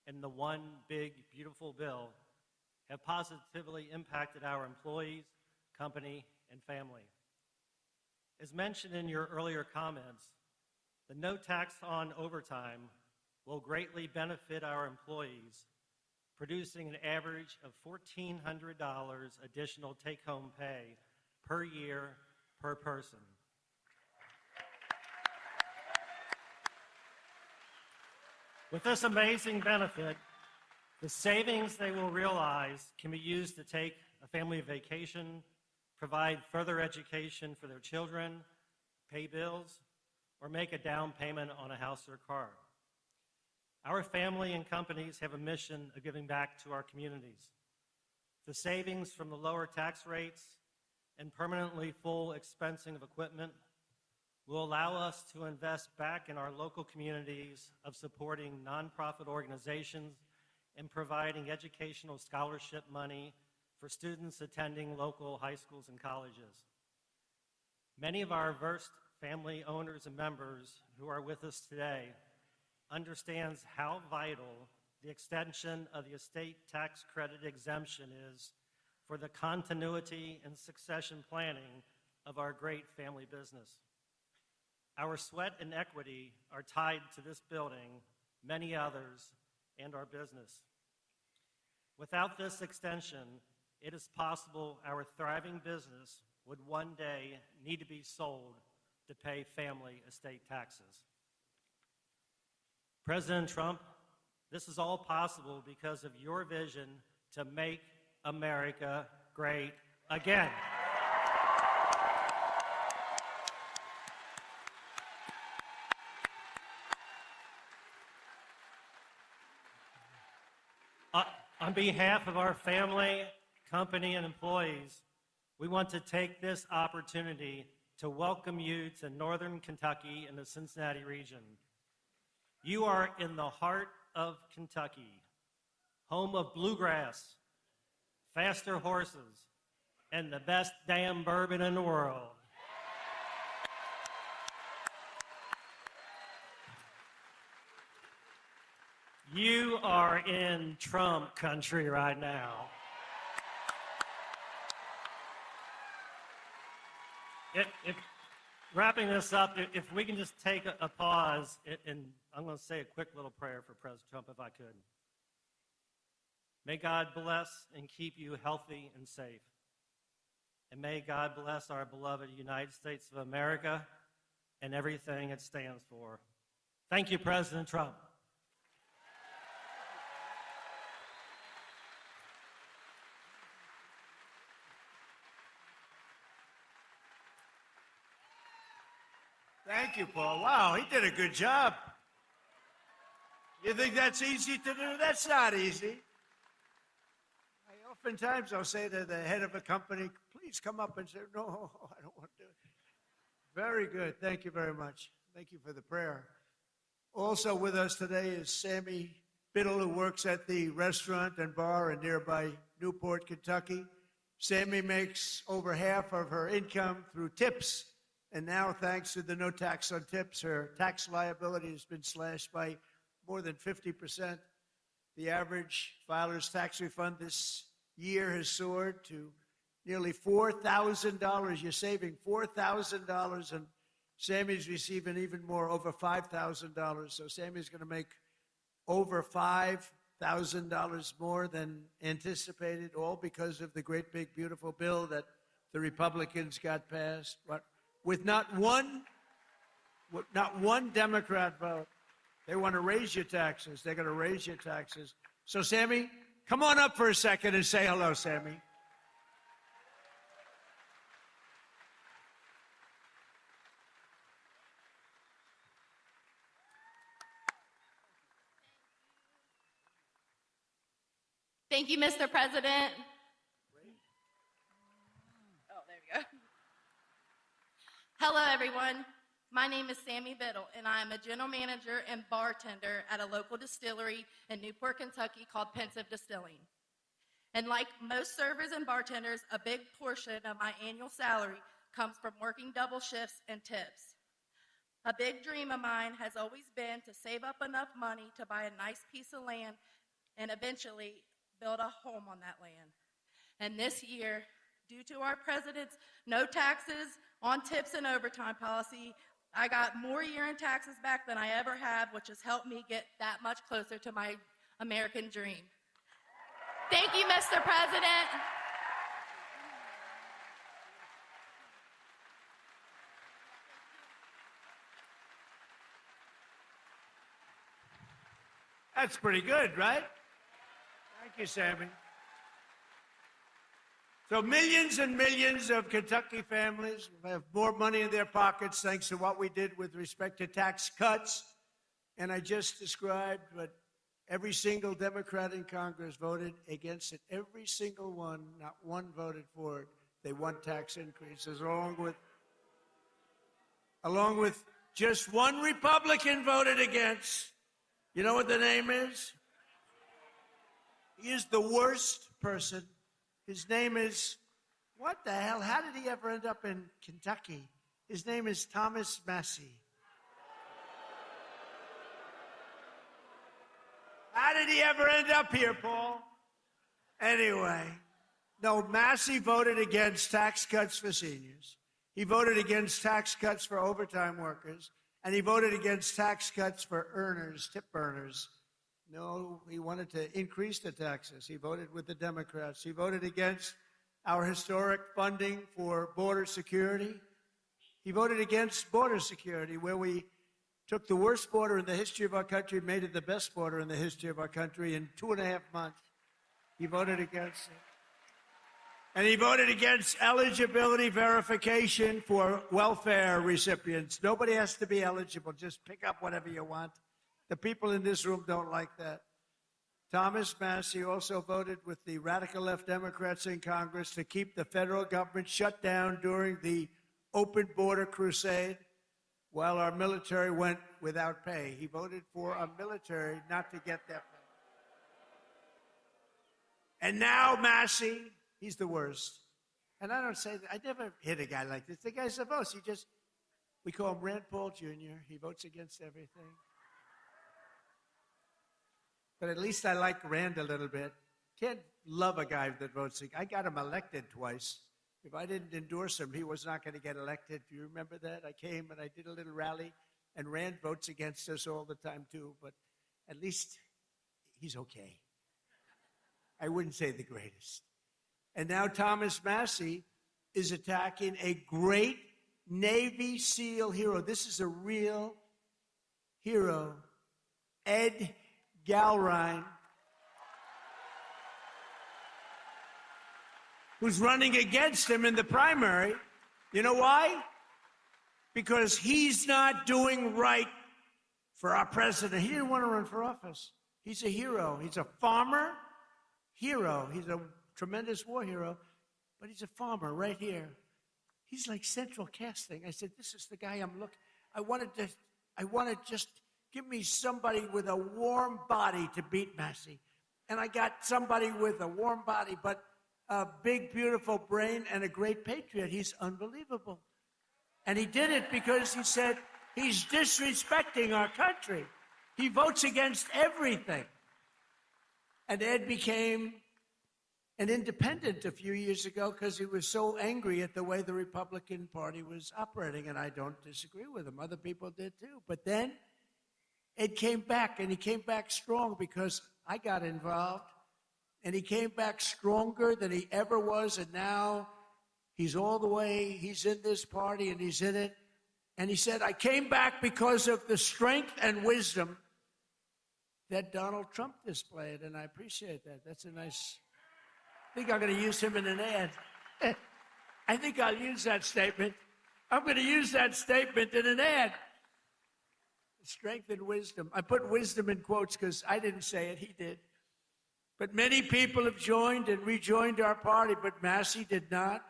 and the one big, beautiful bill have positively impacted our employees, company, and family. As mentioned in your earlier comments, the no tax on overtime will greatly benefit our employees, producing an average of $1,400 additional take-home pay per year per person. With this amazing benefit, the savings they will realize can be used to take a family vacation, provide further education for their children, pay bills, or make a down payment on a house or car. Our family and companies have a mission of giving back to our communities. The savings from the lower tax rates and permanently full expensing of equipment will allow us to invest back in our local communities of supporting nonprofit organizations and providing educational scholarship money for students attending local high schools and colleges. Many of our versed family owners and members who are with us today understands how vital the extension of the estate tax credit exemption is for the continuity and succession planning of our great family business. Our sweat and equity are tied to this building, many others, and our business. Without this extension, it is possible our thriving business would one day need to be sold to pay family estate taxes. President Trump, this is all possible because of your vision to make America great again. On behalf of our family, company, and employees, we want to take this opportunity to welcome you to Northern Kentucky and the Cincinnati region. You are in the heart of Kentucky, home of bluegrass, faster horses, and the best damn bourbon in the world. You are in Trump country right now. Wrapping this up, if we can just take a pause, and I'm going to say a quick little prayer for President Trump, if I could. May God bless and keep you healthy and safe. And may God bless our beloved United States of America and everything it stands for. Thank you, President Trump. Thank you, Paul. Wow, he did a good job. You think that's easy to do? That's not easy. Oftentimes I'll say to the head of a company, please come up and say, no, I don't want to do it. Very good. Thank you very much. Thank you for the prayer. Also with us today is Sammy Biddle, who works at the restaurant and bar in nearby Newport, Kentucky. Sammy makes over half of her income through tips. And now, thanks to the no tax on tips, her tax liability has been slashed by more than 50%. The average filer's tax refund this year has soared to nearly $4,000. You're saving $4,000, and Sammy's receiving even more, over $5,000. So Sammy's going to make over $5,000 more than anticipated, all because of the great, big, beautiful bill that the Republicans got passed. But with not one Democrat vote. They want to raise your taxes. They're going to raise your taxes. So, Sammy, come on up for a second and say hello, Sammy. Thank you, Mr. President. Oh, there we go. Hello, everyone. My name is Sammy Biddle, and I am a general manager and bartender at a local distillery in Newport, Kentucky called Pensive Distilling. And like most servers and bartenders, a big portion of my annual salary comes from working double shifts and tips. A big dream of mine has always been to save up enough money to buy a nice piece of land and eventually build a home on that land. And this year, due to our president's no taxes on tips and overtime policy, I got more year-end taxes back than I ever have, which has helped me get that much closer to my American dream. Thank you, Mr. President. That's pretty good, right? Thank you, Sammy. So millions and millions of Kentucky families will have more money in their pockets thanks to what we did with respect to tax cuts. And I just described what every single Democrat in Congress voted against it. Every single one, not one voted for it. They want tax increases, along with just one Republican voted against. You know what the name is? He is the worst person. His name is, what the hell? How did he ever end up in Kentucky? His name is Thomas Massie. How did he ever end up here, Paul? Anyway, no, Massie voted against tax cuts for seniors. He voted against tax cuts for overtime workers. And he voted against tax cuts for earners, tip earners. No, he wanted to increase the taxes. He voted with the Democrats. He voted against our historic funding for border security. He voted against border security, where we took the worst border in the history of our country and made it the best border in the history of our country in 2.5 months. He voted against it. And he voted against eligibility verification for welfare recipients. Nobody has to be eligible. Just pick up whatever you want. The people in this room don't like that. Thomas Massie also voted with the radical left Democrats in Congress to keep the federal government shut down during the open border crusade while our military went without pay. He voted for our military not to get that pay. And now Massie, he's the worst. And I don't say that. I never hit a guy like this. The guy's the most. We call him Rand Paul Jr. He votes against everything. But at least I like Rand a little bit. Can't love a guy that votes. I got him elected twice. If I didn't endorse him, he was not going to get elected. Do you remember that? I came and I did a little rally, and Rand votes against us all the time too. But at least he's okay. I wouldn't say the greatest. And now Thomas Massie is attacking a great Navy SEAL hero. This is a real hero, Ed Galrine, who's running against him in the primary. You know why? Because he's not doing right for our president. He didn't want to run for office. He's a hero. He's a farmer hero. He's a tremendous war hero, but he's a farmer right here. He's like central casting. I said, this is the guy I'm looking. I wanted to just give me somebody with a warm body to beat Massie. And I got somebody with a warm body, but a big, beautiful brain and a great patriot. He's unbelievable. And he did it because he said he's disrespecting our country. He votes against everything. And Ed became an independent a few years ago because he was so angry at the way the Republican Party was operating, and I don't disagree with him. Other people did too. But then Ed came back, and he came back strong because I got involved, and he came back stronger than he ever was, and now he's all the way, he's in this party, and he's in it. And he said, I came back because of the strength and wisdom that Donald Trump displayed, and I appreciate that. That's a nice... I think I'm going to use him in an ad. I think I'll use that statement. I'm going to use that statement in an ad. Strength and wisdom. I put wisdom in quotes because I didn't say it, he did. But many people have joined and rejoined our party, but Massie did not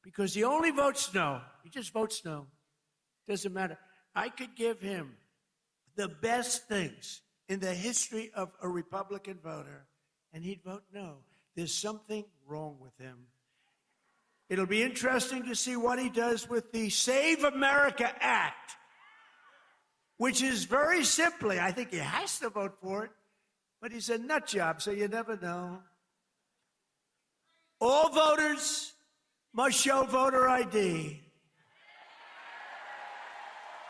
because he only votes no. He just votes no. Doesn't matter. I could give him the best things in the history of a Republican voter, and he'd vote no. There's something wrong with him. It'll be interesting to see what he does with the Save America Act, which is very simply, I think he has to vote for it, but he's a nut job, so you never know. All voters must show voter ID.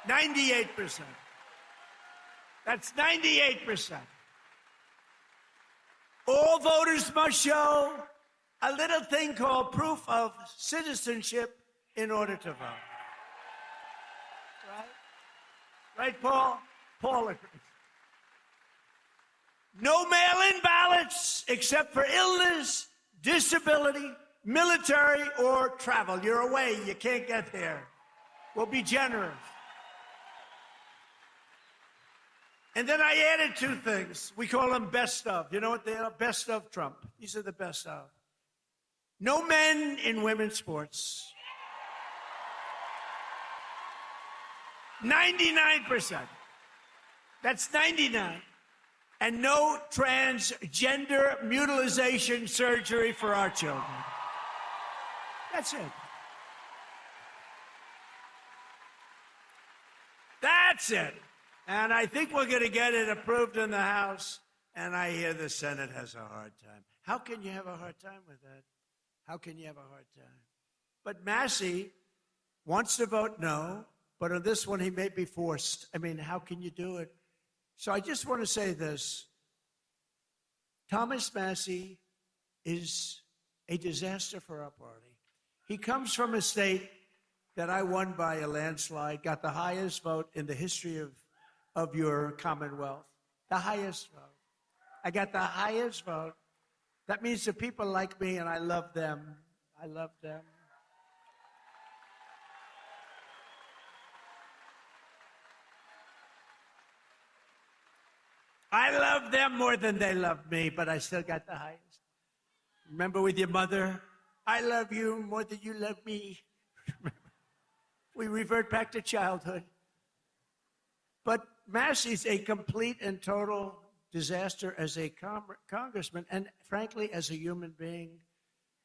98%. That's 98%. All voters must show a little thing called proof of citizenship in order to vote. Right? Right, Paul? Paul agrees. No mail-in ballots except for illness, disability, military, or travel. You're away. You can't get there. We'll be generous. And then I added two things. We call them best of. You know what they are? Best of Trump. These are the best of. No men in women's sports. 99%. That's 99. And no transgender mutilization surgery for our children. That's it. That's it. And I think we're going to get it approved in the House, and I hear the Senate has a hard time. How can you have a hard time with that? How can you have a hard time? But Massey wants to vote no, but on this one he may be forced. I mean, how can you do it? So I just want to say this. Thomas Massey is a disaster for our party. He comes from a state that I won by a landslide, got the highest vote in the history of your Commonwealth. The highest vote. I got the highest vote. That means the people like me, and I love them. I love them. I love them more than they love me, but I still got the highest. Remember with your mother, I love you more than you love me. We revert back to childhood. But Massey's a complete and total disaster as a congressman and, frankly, as a human being.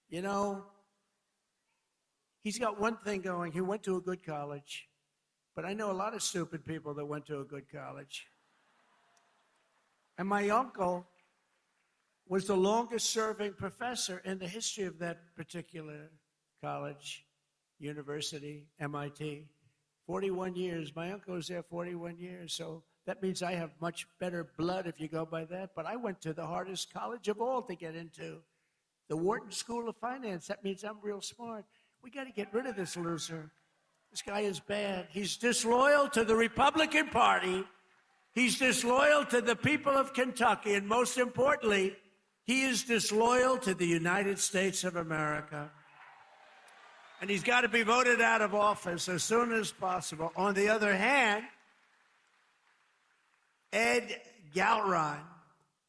You know, he's got one thing going. He went to a good college. But I know a lot of stupid people that went to a good college. And my uncle was the longest-serving professor in the history of that particular college, university, MIT. 41 years. My uncle was there 41 years, so that means I have much better blood if you go by that. But I went to the hardest college of all to get into, the Wharton School of Finance. That means I'm real smart. We got to get rid of this loser. This guy is bad. He's disloyal to the Republican Party. He's disloyal to the people of Kentucky, and most importantly, he is disloyal to the United States of America. And he's got to be voted out of office as soon as possible. On the other hand, Ed Galron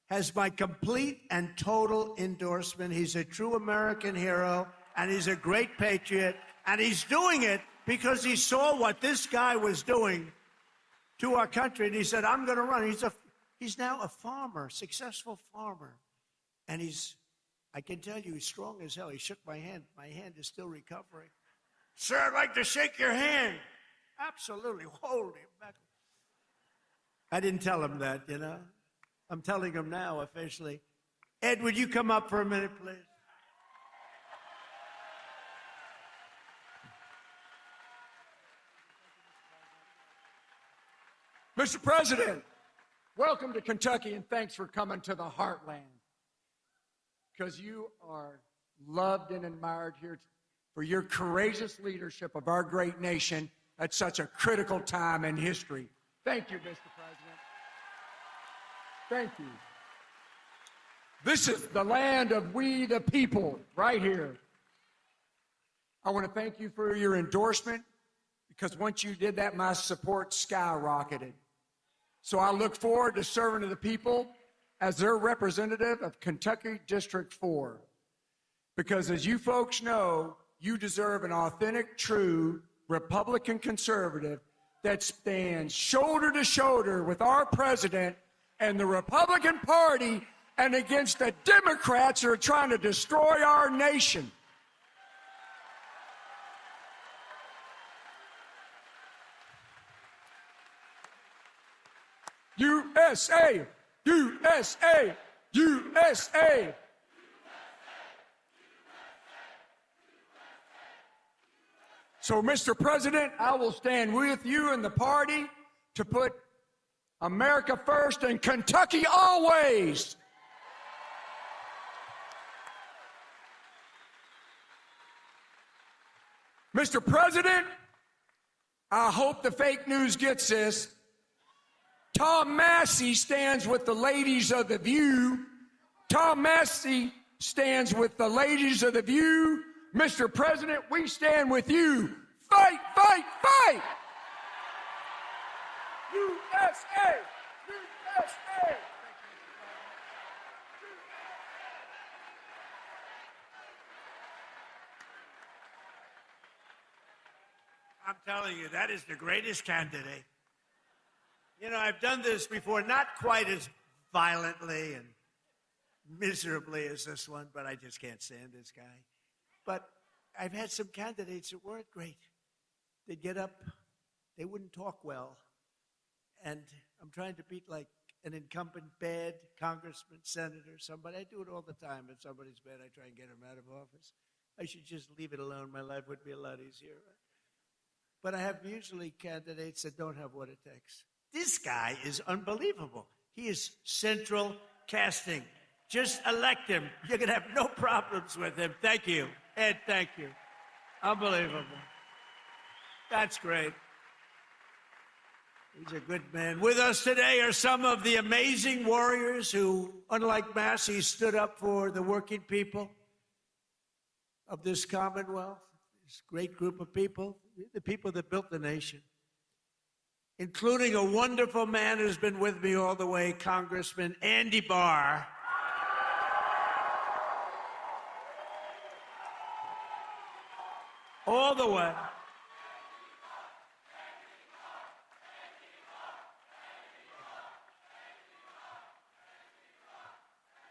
has my complete and total endorsement. He's a true American hero, and he's a great patriot, and he's doing it because he saw what this guy was doing to our country, and he said, I'm going to run. He's now a farmer, successful farmer. And I can tell you, he's strong as hell. He shook my hand. My hand is still recovering. Sir, I'd like to shake your hand. Absolutely. Holy mackerel. I didn't tell him that, you know. I'm telling him now officially. Ed, would you come up for a minute, please? Mr. President, welcome to Kentucky, and thanks for coming to the heartland. Because you are loved and admired here for your courageous leadership of our great nation at such a critical time in history. Thank you, Mr. President. Thank you. This is the land of we the people, right here. I want to thank you for your endorsement, because once you did that, my support skyrocketed. So I look forward to serving to the people as their representative of Kentucky District 4. Because as you folks know, you deserve an authentic, true Republican conservative that stands shoulder to shoulder with our president and the Republican Party and against the Democrats who are trying to destroy our nation. USA, USA, USA. So, Mr. President, I will stand with you and the party to put America first and Kentucky always. Mr. President, I hope the fake news gets this. Tom Massey stands with the ladies of The View. Tom Massey stands with the ladies of The View. Mr. President, we stand with you. Fight, fight, fight! USA! USA! I'm telling you, that is the greatest candidate. You know, I've done this before, not quite as violently and miserably as this one, but I just can't stand this guy. But I've had some candidates that weren't great. They'd get up, they wouldn't talk well. And I'm trying to beat like an incumbent bad congressman, senator, somebody. I do it all the time. If somebody's bad, I try and get him out of office. I should just leave it alone. My life would be a lot easier. But I have usually candidates that don't have what it takes. This guy is unbelievable. He is central casting. Just elect him. You're going to have no problems with him. Thank you. Ed, thank you. Unbelievable. That's great. He's a good man. With us today are some of the amazing warriors who, unlike Massey, stood up for the working people of this Commonwealth, this great group of people, the people that built the nation, including a wonderful man who's been with me all the way, Congressman Andy Barr. All the way.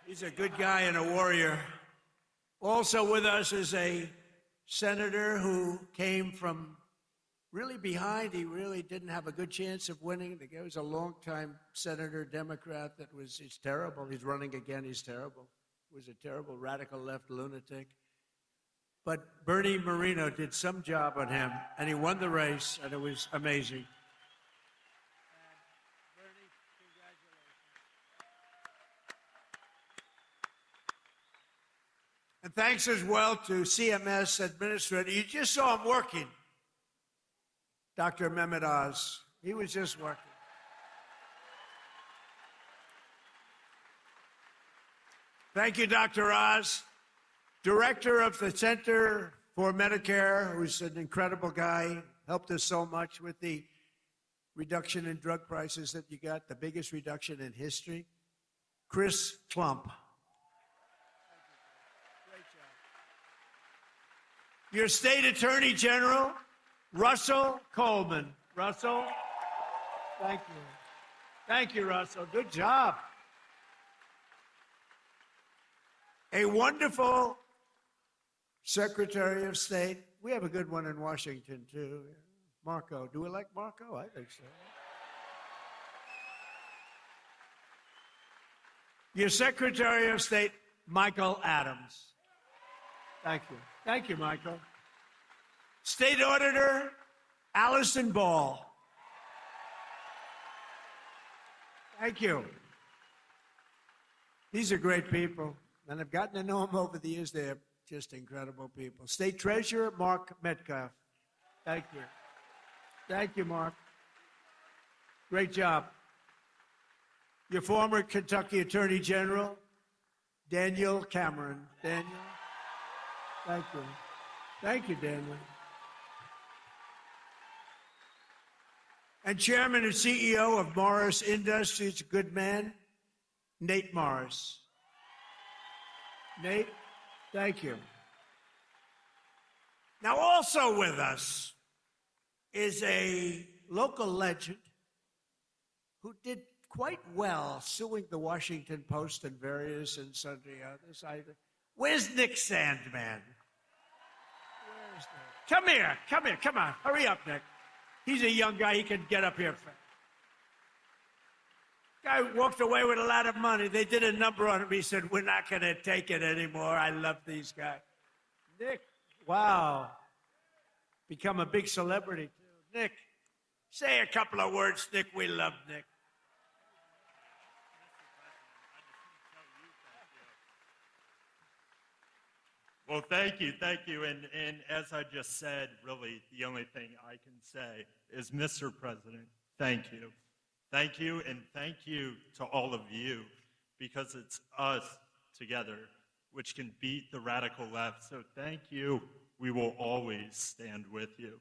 He's a good guy and a warrior. Also with us is a senator who came from really behind. He really didn't have a good chance of winning. The guy was a longtime senator, Democrat, he's terrible. He's running again, he's terrible. He was a terrible radical left lunatic. But Bernie Moreno did some job on him, and he won the race, and it was amazing. Bernie, congratulations. And thanks as well to CMS Administrator. You just saw him working. Dr. Mehmet Oz. He was just working. Thank you, Dr. Oz. Director of the Center for Medicare, who's an incredible guy, helped us so much with the reduction in drug prices that you got, the biggest reduction in history. Chris Klump. Great job. Your state attorney general, Russell Coleman. Russell, thank you. Thank you, Russell. Good job. A wonderful Secretary of State. We have a good one in Washington, too. Marco. Do we like Marco? I think so. Your Secretary of State, Michael Adams. Thank you. Thank you, Michael. State Auditor, Allison Ball. Thank you. These are great people, and I've gotten to know them over the years. They're just incredible people. State Treasurer, Mark Metcalf. Thank you. Thank you, Mark. Great job. Your former Kentucky Attorney General, Daniel Cameron. Daniel, thank you. Thank you, Daniel. And Chairman and CEO of Morris Industries, a good man, Nate Morris. Nate, thank you. Now, also with us is a local legend who did quite well suing the Washington Post and various and sundry others. Where's Nick Sandman? Where's Nick? Come here, come on. Hurry up, Nick. He's a young guy. He can get up here. Guy walked away with a lot of money. They did a number on him. He said, we're not going to take it anymore. I love these guys. Nick, wow. become a big celebrity, too. Nick, say a couple of words, Nick. We love Nick. Well, thank you. And as I just said, really, the only thing I can say is, Mr. President, thank you. Thank you, and thank you to all of you, because it's us together which can beat the radical left. So thank you. We will always stand with you.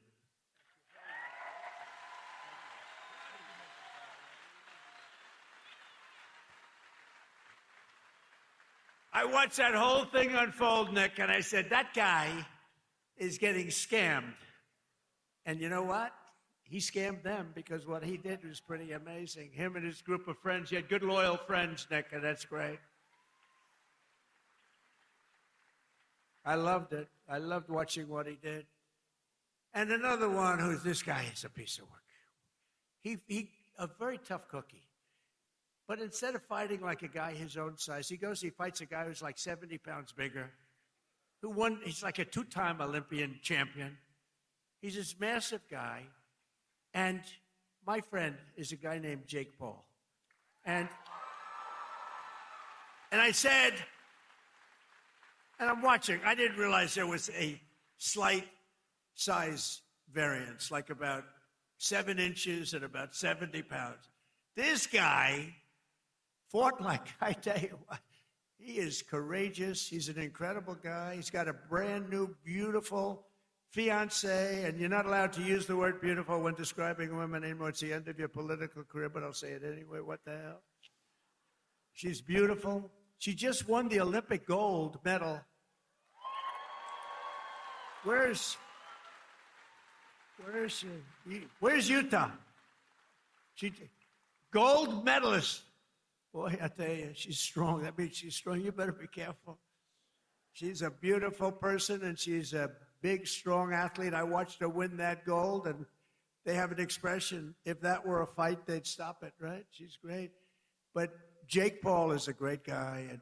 I watched that whole thing unfold, Nick, and I said, that guy is getting scammed. And you know what? He scammed them, because what he did was pretty amazing. Him and his group of friends. He had good, loyal friends, Nick, and that's great. I loved it. I loved watching what he did. And another one who's, this guy is a piece of work. He a very tough cookie. But instead of fighting like a guy his own size, he fights a guy who's like 70 pounds bigger, who won, he's like a two-time Olympian champion. He's this massive guy. And my friend is a guy named Jake Paul. And I said, and I'm watching, I didn't realize there was a slight size variance, like about 7 inches and about 70 pounds. This guy fought like, I tell you what, he is courageous. He's an incredible guy. He's got a brand new, beautiful fiance, and you're not allowed to use the word beautiful when describing women anymore. It's the end of your political career, but I'll say it anyway. What the hell? She's beautiful. She just won the Olympic gold medal. Where's she? Where's Utah? She gold medalist. Boy, I tell you, she's strong. That means she's strong. You better be careful. She's a beautiful person, and she's a big, strong athlete. I watched her win that gold, and they have an expression, if that were a fight, they'd stop it, right? She's great. But Jake Paul is a great guy, and,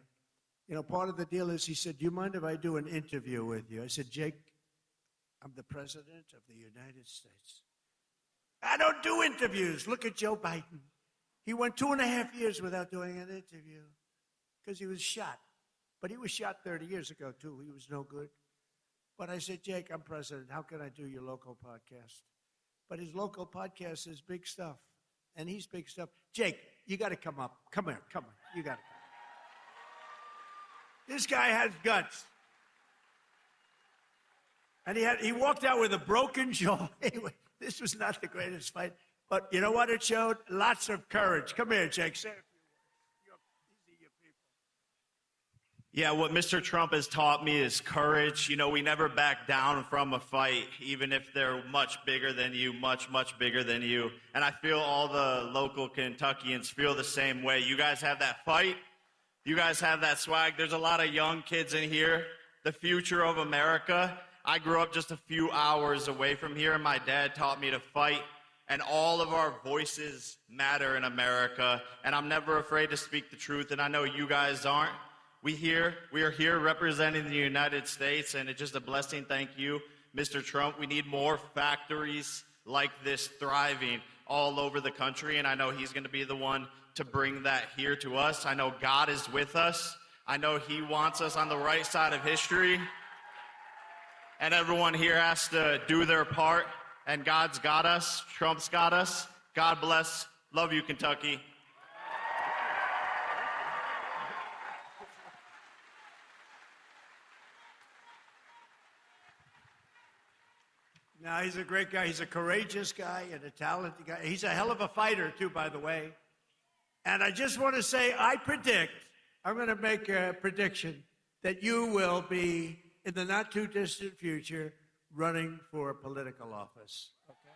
you know, part of the deal is he said, do you mind if I do an interview with you? I said, Jake, I'm the President of the United States. I don't do interviews. Look at Joe Biden. He went 2.5 years without doing an interview because he was shot. But he was shot 30 years ago, too. He was no good. But I said, Jake, I'm president. How can I do your local podcast? But his local podcast is big stuff. And he's big stuff. Jake, you got to come up. Come here. You got to come. This guy has guts. And he walked out with a broken jaw. Anyway, this was not the greatest fight. But you know what it showed? Lots of courage. Come here, Jake. Say a few words. These are your people. Yeah, what Mr. Trump has taught me is courage. You know, we never back down from a fight, even if they're much bigger than you, much, much bigger than you. And I feel all the local Kentuckians feel the same way. You guys have that fight. You guys have that swag. There's a lot of young kids in here. The future of America. I grew up just a few hours away from here, and my dad taught me to fight. And all of our voices matter in America. And I'm never afraid to speak the truth, and I know you guys aren't. We are here representing the United States, and it's just a blessing. Thank you, Mr. Trump. We need more factories like this thriving all over the country, and I know he's going to be the one to bring that here to us. I know God is with us. I know he wants us on the right side of history, and everyone here has to do their part, and God's got us. Trump's got us. God bless. Love you, Kentucky. No, he's a great guy. He's a courageous guy and a talented guy. He's a hell of a fighter, too, by the way. And I just want to say, I'm going to make a prediction that you will be, in the not-too-distant future, running for political office. Okay?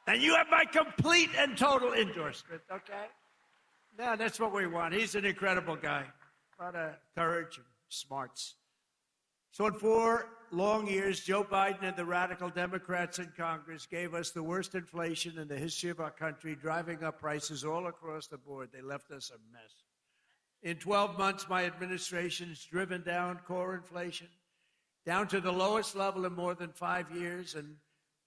And you have my complete and total endorsement, okay? No, that's what we want. He's an incredible guy. A lot of courage and smarts. So in 4 long years, Joe Biden and the radical Democrats in Congress gave us the worst inflation in the history of our country, driving up prices all across the board. They left us a mess. In 12 months, my administration has driven down core inflation down to the lowest level in more than 5 years. And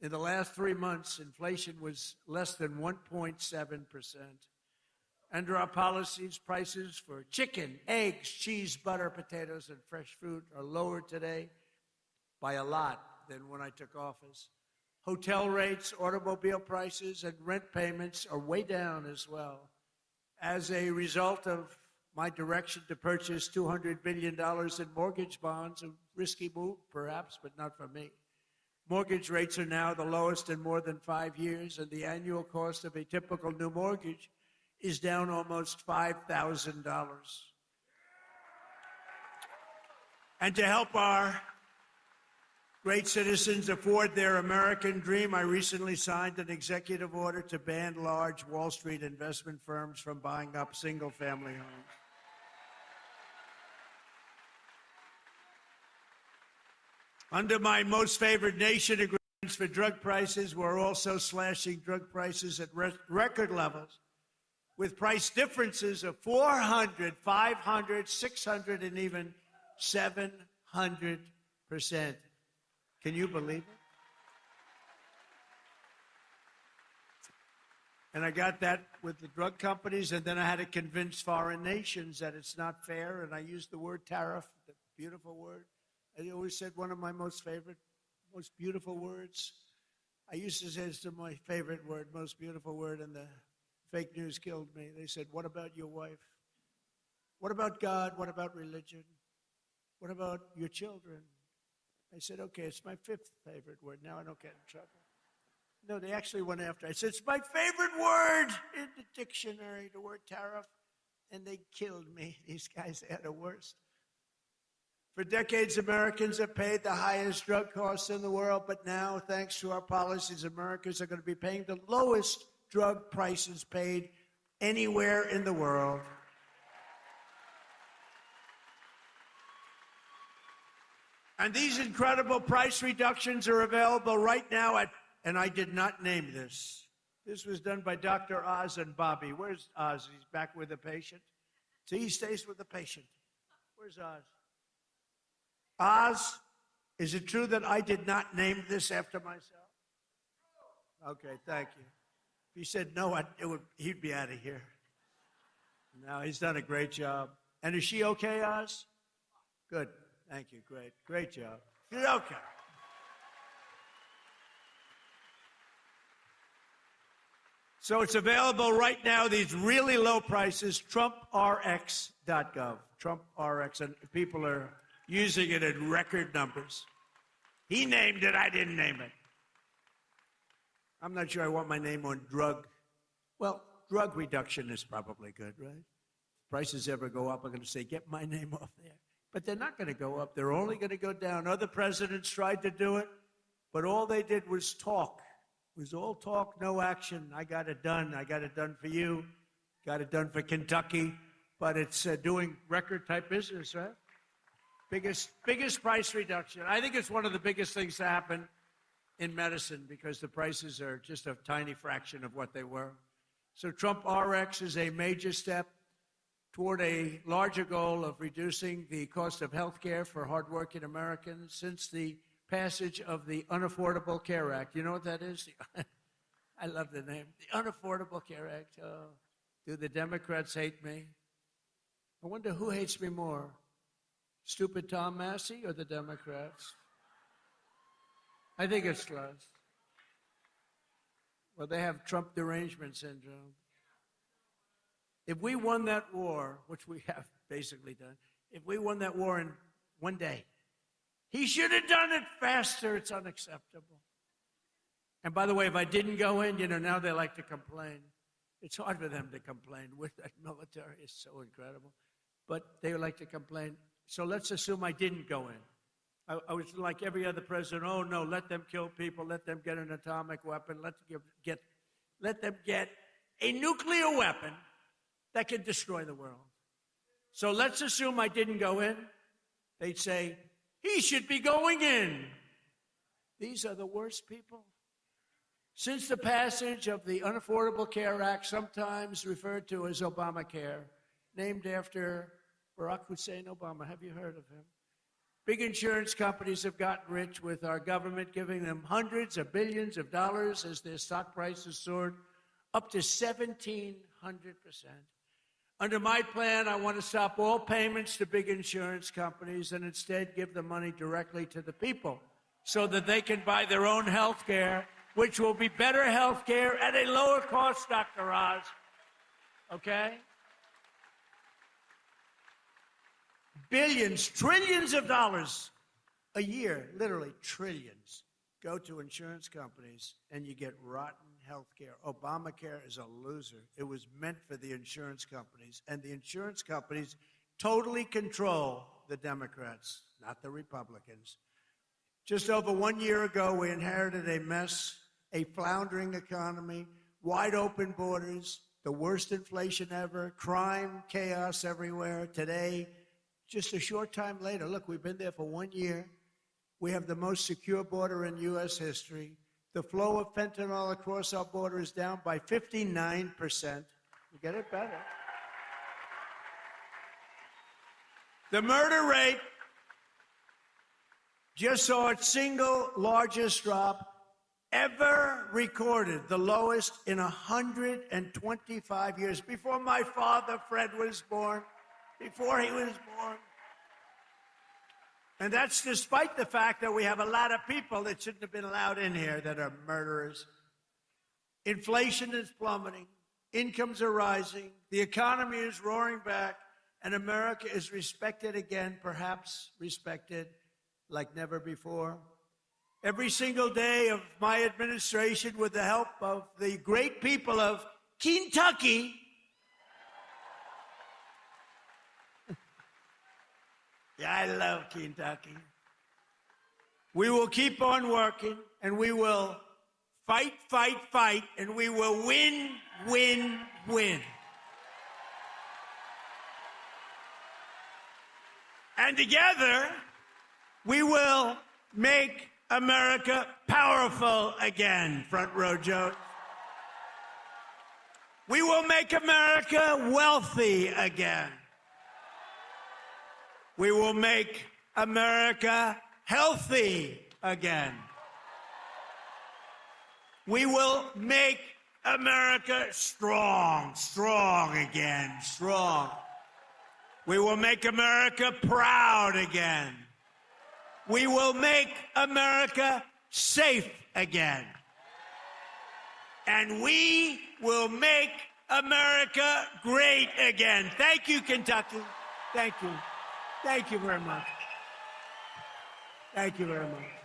in the last 3 months, inflation was less than 1.7%. Under our policies, prices for chicken, eggs, cheese, butter, potatoes, and fresh fruit are lower today by a lot than when I took office. Hotel rates, automobile prices, and rent payments are way down as well. As a result of my direction to purchase $200 billion in mortgage bonds, a risky move perhaps, but not for me. Mortgage rates are now the lowest in more than 5 years, and the annual cost of a typical new mortgage is down almost $5,000. And to help our great citizens afford their American dream, I recently signed an executive order to ban large Wall Street investment firms from buying up single-family homes. Under my most favored nation agreements for drug prices, we're also slashing drug prices at record levels, with price differences of 400, 500, 600, and even 700%. Can you believe it? And I got that with the drug companies, and then I had to convince foreign nations that it's not fair, and I used the word tariff, the beautiful word. I always said one of my most favorite, most beautiful words. I used to say it's my favorite word, most beautiful word, and the fake news killed me. They said, what about your wife? What about God? What about religion? What about your children? I said, okay, it's my fifth favorite word. Now I don't get in trouble. No, they actually went after. I said, it's my favorite word in the dictionary, the word tariff. And they killed me. These guys, they had the worst. For decades, Americans have paid the highest drug costs in the world, but now, thanks to our policies, Americans are going to be paying the lowest drug prices paid anywhere in the world. And these incredible price reductions are available right now at, and I did not name this. This was done by Dr. Oz and Bobby. Where's Oz? He's back with the patient. See, he stays with the patient. Where's Oz? Oz, is it true that I did not name this after myself? Okay, thank you. If he said no, he'd be out of here. No, he's done a great job. And is she okay, Oz? Good. Thank you. Great. Great job. She's okay. So it's available right now, these really low prices, TrumpRx.gov. TrumpRx, and people are using it in record numbers. He named it, I didn't name it. I'm not sure I want my name on drug. Well, drug reduction is probably good, right? If prices ever go up, I'm going to say, get my name off there. But they're not going to go up. They're only going to go down. Other presidents tried to do it, but all they did was talk. It was all talk, no action. I got it done. I got it done for you. Got it done for Kentucky. But it's doing record-type business, right? Biggest price reduction. I think it's one of the biggest things to happen in medicine because the prices are just a tiny fraction of what they were. So Trump RX is a major step toward a larger goal of reducing the cost of health care for hardworking Americans since the passage of the Unaffordable Care Act. You know what that is? I love the name. The Unaffordable Care Act. Oh, do the Democrats hate me? I wonder who hates me more, stupid Tom Massey or the Democrats? I think it's us. Well, they have Trump derangement syndrome. If we won that war, which we have basically done, if we won that war in one day, he should have done it faster. It's unacceptable. And by the way, if I didn't go in, now they like to complain. It's hard for them to complain. With that military, it's so incredible. But they like to complain. So let's assume I didn't go in. I was like every other president. Oh, no, let them kill people. Let them get an atomic weapon. Let them get a nuclear weapon that can destroy the world. So let's assume I didn't go in. They'd say, he should be going in. These are the worst people. Since the passage of the Unaffordable Care Act, sometimes referred to as Obamacare, named after Barack Hussein Obama. Have you heard of him? Big insurance companies have gotten rich with our government giving them hundreds of billions of dollars as their stock prices soared up to 1,700%. Under my plan, I want to stop all payments to big insurance companies and instead give the money directly to the people so that they can buy their own health care, which will be better health care at a lower cost, Dr. Oz. Okay? Billions, trillions of dollars a year, literally trillions, go to insurance companies and you get rotten health care. Obamacare is a loser. It was meant for the insurance companies, and the insurance companies totally control the Democrats, not the Republicans. Just over 1 year ago, we inherited a mess, a floundering economy, wide open borders, the worst inflation ever, crime, chaos everywhere. Today, just a short time later, look, we've been there for 1 year. We have the most secure border in U.S. history. The flow of fentanyl across our border is down by 59%. We get it better. The murder rate just saw its single largest drop ever recorded, the lowest in 125 years, before my father, Fred, was born, before he was born. And that's despite the fact that we have a lot of people that shouldn't have been allowed in here that are murderers. Inflation is plummeting. Incomes are rising. The economy is roaring back. And America is respected again, perhaps respected like never before. Every single day of my administration, with the help of the great people of Kentucky, yeah, I love Kentucky. We will keep on working, and we will fight, fight, fight, and we will win, win, win. And together, we will make America powerful again, Front Row Joe. We will make America wealthy again. We will make America healthy again. We will make America strong, strong again, strong. We will make America proud again. We will make America safe again. And we will make America great again. Thank you, Kentucky. Thank you. Thank you very much. Thank you very much.